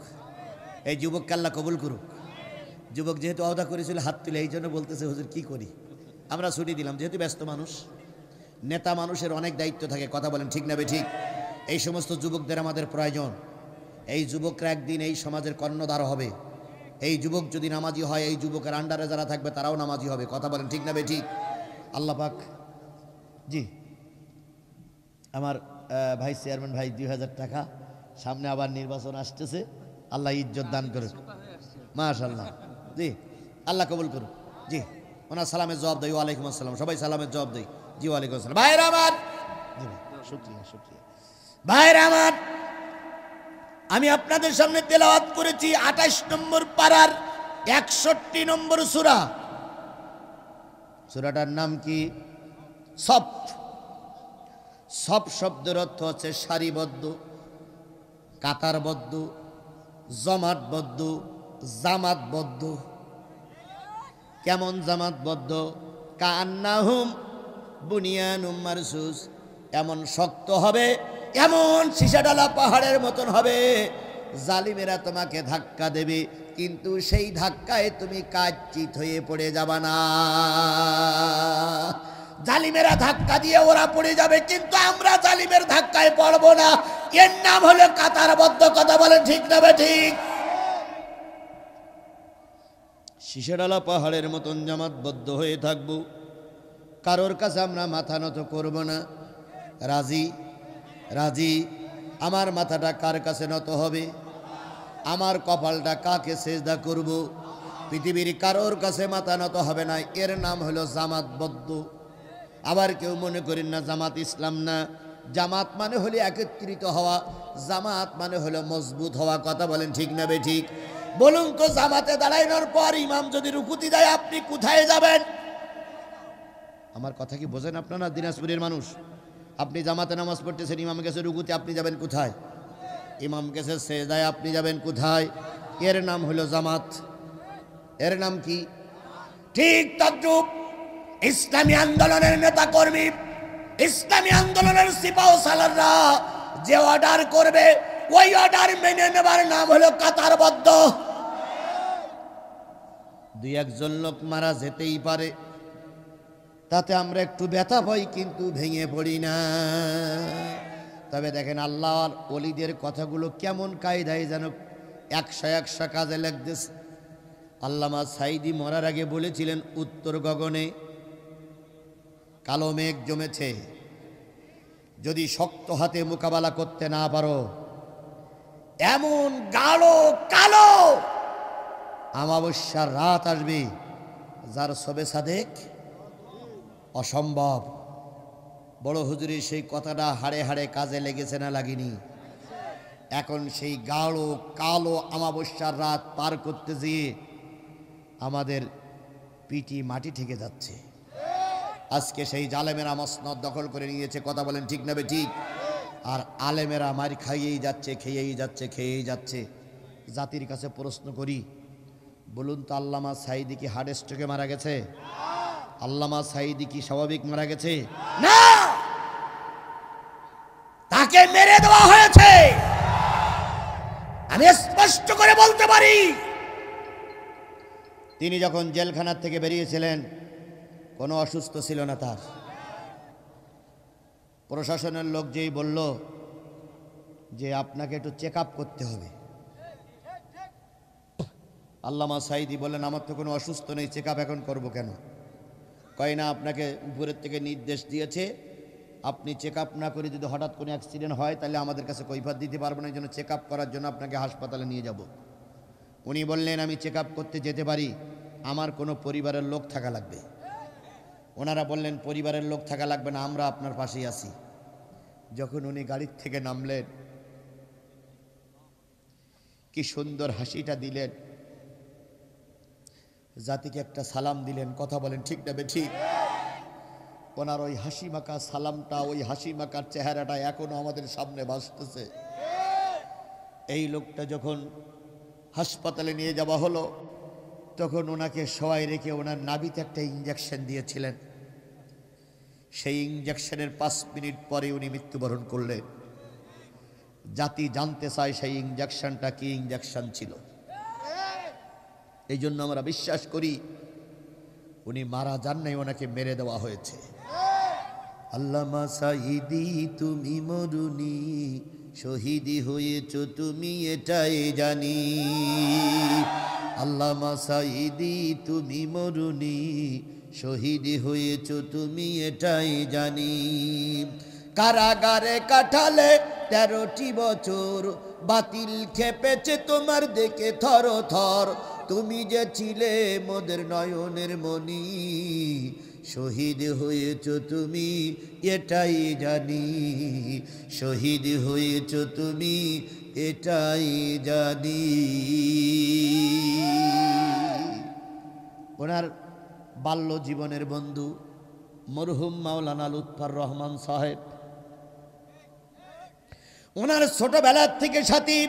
এই যুবককে আল্লাহ কবুল করুক। যুবক যেহেতু ওয়াদা করেছিল হাত তুলে, এই জন্য বলতেছে হুজুর কি করি, আমরা ছুটি দিলাম, যেহেতু ব্যস্ত মানুষ। নেতা মানুষের অনেক দায়িত্ব থাকে। কথা বলেন ঠিক না বে ঠিক? এই সমস্ত যুবকদের আমাদের প্রয়োজন। এই যুবকরা একদিন এই সমাজের কর্ণধার হবে। এই যুবক যদি নামাজি হয়, এই যুবকের আন্ডারে যারা থাকবে তারাও নামাজি হবে। কথা বলেন ঠিক না বে ঠিক? আল্লাহ পাক। জি আমার ভাই চেয়ারম্যান ভাই 2000 টাকা, সামনে আবার নির্বাচন আসতেছে, আল্লাহ ইজ্জত দান করুক। মাশাআল্লাহ। জি আল্লাহ কবুল করুক। জি ওনার সালামের জবাব দেই। ওয়ালাইকুম আসসালাম। সবাই সালামের জবাব দেই। জি ওয়ালাইকুম আসসালাম। ভাইরা আমার, জি শুকরিয়া শুকরিয়া। ভাইরা আমার, আমি আপনাদের সামনে তেলাওয়াত করেছি 28 নম্বর পারার 61 নম্বর সূরা। সূরাটার নাম কি? সফ। সফ শব্দের অর্থ হচ্ছে সারিবদ্ধ, কাতারবদ্ধ, জমাটবদ্ধ, জামাতবদ্ধ। কেমন জামাতবদ্ধ? কান্নাহুম বুনিয়ানুম মারসুস, এমন শক্ত হবে, এমন সীসাডালা পাহাড়ের মতন হবে, জালিমেরা তোমাকে ধাক্কা দেবে, কিন্তু সেই ধাক্কায় তুমি কাচ্চিত হয়ে পড়ে যাবা না। জালিমেরা ধাক্কা দিয়ে ওরা পড়ে যাবে, কিন্তু আমরা জালিমের ধাক্কায় পড়ব না। এর নাম হলো কাতারবদ্ধ। কথা বলেন ঠিক না বে ঠিক? সীসাডালা পাহাড়ের মতন জামাতবদ্ধ হয়ে থাকব, কারোর কাছে আমরা মাথা নত করব না। রাজি? রাজি? আমার মাথাটা কার কাছে নত হবে? আমার কপালটা কাকে সেজদা করব? পৃথিবীর কারোর কাছে মাথা নত হবে না। এর নাম হলো জামাতবদ্ধ। আবার কেউ মনে করেন না জামাত ইসলাম না। জামাত মানে হলো একত্রিত হওয়া, জামাত মানে হলো মজবুত হওয়া। কথা বলেন ঠিক না বে ঠিক? বলুন তো, জামাতে দাঁড়ানোর পর ইমাম যদি রুকুতি দেয়, আপনি কোথায় যাবেন? আমার কথা কি বোঝেন আপনারা? দিনাজপুরের মানুষ, আপনি জামাতে নামাজ পড়তেছেন, ইমাম গেছে রুকুতে, আপনি যাবেন কোথায়? ইমাম গেছে সেজদায়, আপনি যাবেন কোথায়? এর নাম হলো জামাত। এর নাম কি? ঠিক তদ্রূপ ইসলামী আন্দোলনের নেতা কর্মী, ইসলামী আন্দোলনের সিপাহ সালাররা যে অর্ডার করবে, ওই অর্ডার মেনে নেবার নাম হলো কাতারবদ্ধ। দুই একজন লোক মারা যেতেই পারে, তাতে আমরা একটু ব্যথা পাই, কিন্তু ভেঙে পড়ি না। তবে দেখেন আল্লাহর ওলিদের কথাগুলো কেমন কায়দায় যেন 100 কাজে লাগতেছে। আল্লামা সাইদি মরার আগে বলেছিলেন, উত্তর গগনে কালো মেঘ জমেছে, যদি শক্ত হাতে মোকাবেলা করতে না পারো, এমন গাঢ় কালো অমাবস্যার রাত আসবে যার সবে সাদেক অসম্ভব। বড় হুজুরের সেই কথাটা হাড়ে হাড়ে কাজে লেগেছে না লাগেনি? এখন সেই গাঢ় কালো অমাবস্যার রাত পার করতে যেয়ে আমাদের পিটি মাটি ঠেকে যাচ্ছে। আজকে সেই জালেমেরা মসনদ দখল করে নিয়েছে। কথা বলেন ঠিক না বে ঠিক? আর আলেমেরা মার খাইয়েই যাচ্ছে, খেয়েই যাচ্ছে, খেয়েই যাচ্ছে। জাতির কাছে প্রশ্ন করি, বলুন তো, আল্লামা সাইদি কি হার্ট স্ট্রোকে মারা গেছে? আল্লামা সাইদি কি স্বাভাবিক মারা গেছে? না, তাকে মেরে দেওয়া হয়েছে। আমি স্পষ্ট করে বলতে পারি, তিনি যখন জেলখানা থেকে বেরিয়েছিলেন কোনো অসুস্থ ছিল না তার। প্রশাসনের লোক যেই বলল যে আপনাকে একটু চেক আপ করতে হবে, আল্লামা সাইদি বললেন, আমার তো কোনো অসুস্থ নেই, চেক আপ এখন করবো কেন? কয় না, আপনাকে উপরের থেকে নির্দেশ দিয়েছে, আপনি চেক আপ না করে যদি হঠাৎ কোনো অ্যাক্সিডেন্ট হয় তাহলে আমাদের কাছে কৈফিয়ত দিতে পারবো না, এই জন্য চেক আপ করার জন্য আপনাকে হাসপাতালে নিয়ে যাব। উনি বললেন, আমি চেক আপ করতে যেতে পারি, আমার কোনো পরিবারের লোক থাকা লাগবে। ওনারা বললেন পরিবারের লোক থাকা লাগবে না, আমরা আপনার পাশেই আছি। যখন উনি গাড়ির থেকে নামলেন, কি সুন্দর হাসিটা দিলেন, জাতিকে একটা সালাম দিলেন। কথা বলেন ঠিক না বেঠিক? ওনার ওই হাসি মাখা সালামটা, ওই হাসি মাখার চেহারাটা এখনো আমাদের সামনে ভাসতেছে। এই লোকটা যখন হাসপাতালে নিয়ে যাওয়া হলো, তখন ওনাকে শোয়াই রেখে ওনার নাভিতে একটা ইঞ্জেকশন দিয়েছিলেন। সেই ইঞ্জেকশনের 5 মিনিট পরে উনি মৃত্যুবরণ করলেন। জাতি জানতে চায় সেই ইঞ্জেকশনটা কি ইঞ্জেকশন ছিল। এই জন্য আমরা বিশ্বাস করি উনি মারা যান নাই, ওনাকে মেরে দেওয়া হয়েছে। আল্লামা সাইদি তুমি মরুনি, শহীদি হয়েছ তুমি এটাই জানি। আল্লামা সাইদি তুমি মরুনি, শহীদি হয়েছ তুমি এটাই জানি। কারাগারে কাটালে 13টি বছর, বাতিল খেপেছে তোমার দেখে থর থর। তুমি যে ছিলে মোদের নয়নের মনি, শহীদ হয়েছ তুমি এটাই জানি। শহীদ হয়েছ তুমি এটাই জানি। ওনার বাল্য জীবনের বন্ধু মরহুম মাওলানা লুৎফর রহমান সাহেব, ওনার ছোটবেলার থেকে সাথী।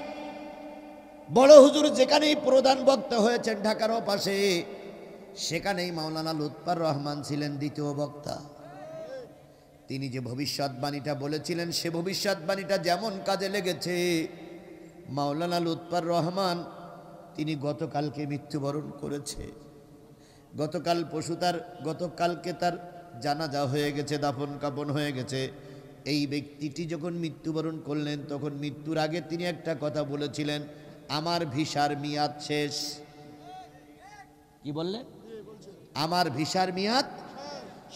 বড় হুজুর যেখানেই প্রধান বক্তা হয়েছেন ঢাকার পাশে, সেখানেই মাওলানা লুৎফর রহমান ছিলেন দ্বিতীয় বক্তা। তিনি যে ভবিষ্যৎবাণীটা বলেছিলেন, সে ভবিষ্যৎবাণীটা যেমন কাজে লেগেছে, মাওলানা লুৎফর রহমান তিনি গতকালকে মৃত্যুবরণ করেছে। গতকালকে তার জানাজা হয়ে গেছে, দাফন কাফন হয়ে গেছে। এই ব্যক্তিটি যখন মৃত্যুবরণ করলেন, তখন মৃত্যুর আগে তিনি একটা কথা বলেছিলেন, আমার ভিসার মেয়াদ শেষ। কি বললেন? আমার ভিসার মেয়াদ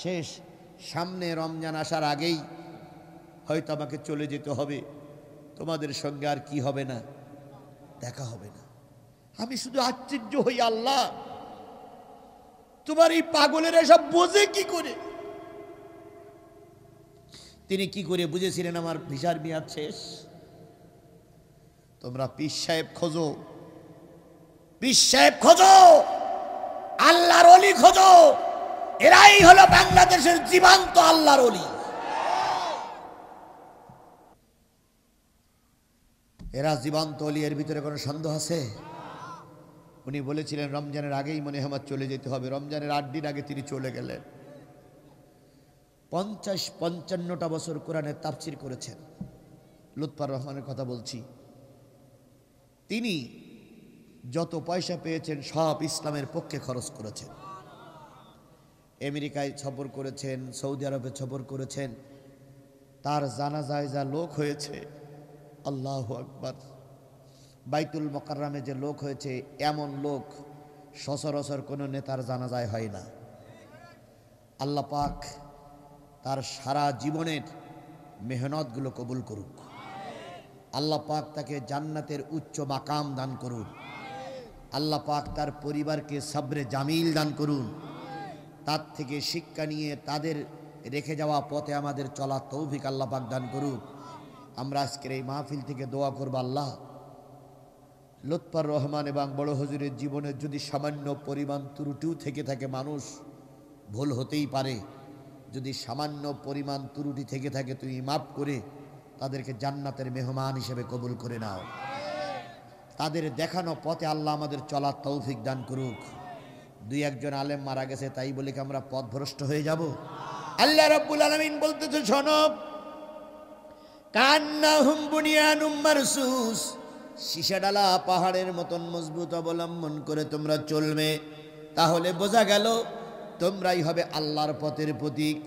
শেষ। সামনে রমজান আসার আগেই হয়তো আমাকে চলে যেতে হবে, তোমাদের সঙ্গে আর কি হবে না, দেখা হবে না। আমি শুধু আশ্চর্য হই, আল্লাহ তোমার এই পাগলের এসব বোঝে কি করে? তিনি কি করে বুঝেছিলেন আমার ভিসার মেয়াদ শেষ? তোমরা পীর সাহেব খোঁজো, পীর সাহেব খোঁজো, আল্লাহর ওলি খোঁজো। এরাই হলো বাংলাদেশের জীবন্ত আল্লাহর ওলি। এরা জীবন্ত ওলি, এর ভিতরে কোনো সন্দেহ আছে? উনি বলেছিলেন রমজানের আগেই মনে হয় আমার চলে যেতে হবে। রমজানের 8 দিন আগে তিনি চলে গেলেন। 50-55টা বছর কোরআনের তাফসীর করেছেন। লুৎফর রহমানের কথা বলছি। তিনি যত পয়সা পেয়েছেন সব ইসলামের পক্ষে খরচ করেছেন। আমেরিকায় সফর করেছেন, সৌদি আরবে সফর করেছেন। তার জানাজায় যা লোক হয়েছে, আল্লাহু আকবার। বাইতুল মুকাররমে যে লোক হয়েছে, এমন লোক সচরাচর কোনো নেতার জানাজায় হয় না। আল্লাহ পাক তার সারা জীবনের মেহনতগুলো কবুল করুক। আল্লাহ পাক তাকে জান্নাতের উচ্চ মাকাম দান করুন। আল্লাহ পাক তার পরিবারকে সবরে জামিল দান করুন। তার থেকে শিক্ষা নিয়ে তাদের রেখে যাওয়া পথে আমাদের চলা তৌফিক আল্লাহ পাক দান করুন। আমরা আজকের এই মাহফিল থেকে দোয়া করব, আল্লাহ লুৎফর রহমান এবং বড় হুজুরের জীবনের যদি সামান্য পরিমাণ ত্রুটিও থেকে থাকে, মানুষ ভুল হতেই পারে, যদি সামান্য পরিমাণ ত্রুটি থেকে থাকে তুমি মাফ করে তাদেরকে জান্নাতের মেহমান হিসেবে কবুল করে নাও। তাদের দেখানো পথে আল্লাহ আমাদের চলার তৌফিক দান করুক। 2-1 আলেম মারা গেছে তাই বলে কি আমরা পথভ্রষ্ট হয়ে যাব? আল্লাহ রাব্বুল আলামিন বলতেছে, শোনো, কান্নাহুম বুনিয়ানুম মারসুস, সীসাডালা পাহাড়ের মতন মজবুত অবলম্বন করে তোমরা চলবে, তাহলে বোঝা গেল তোমরাই হবে আল্লাহর পথের প্রতীক।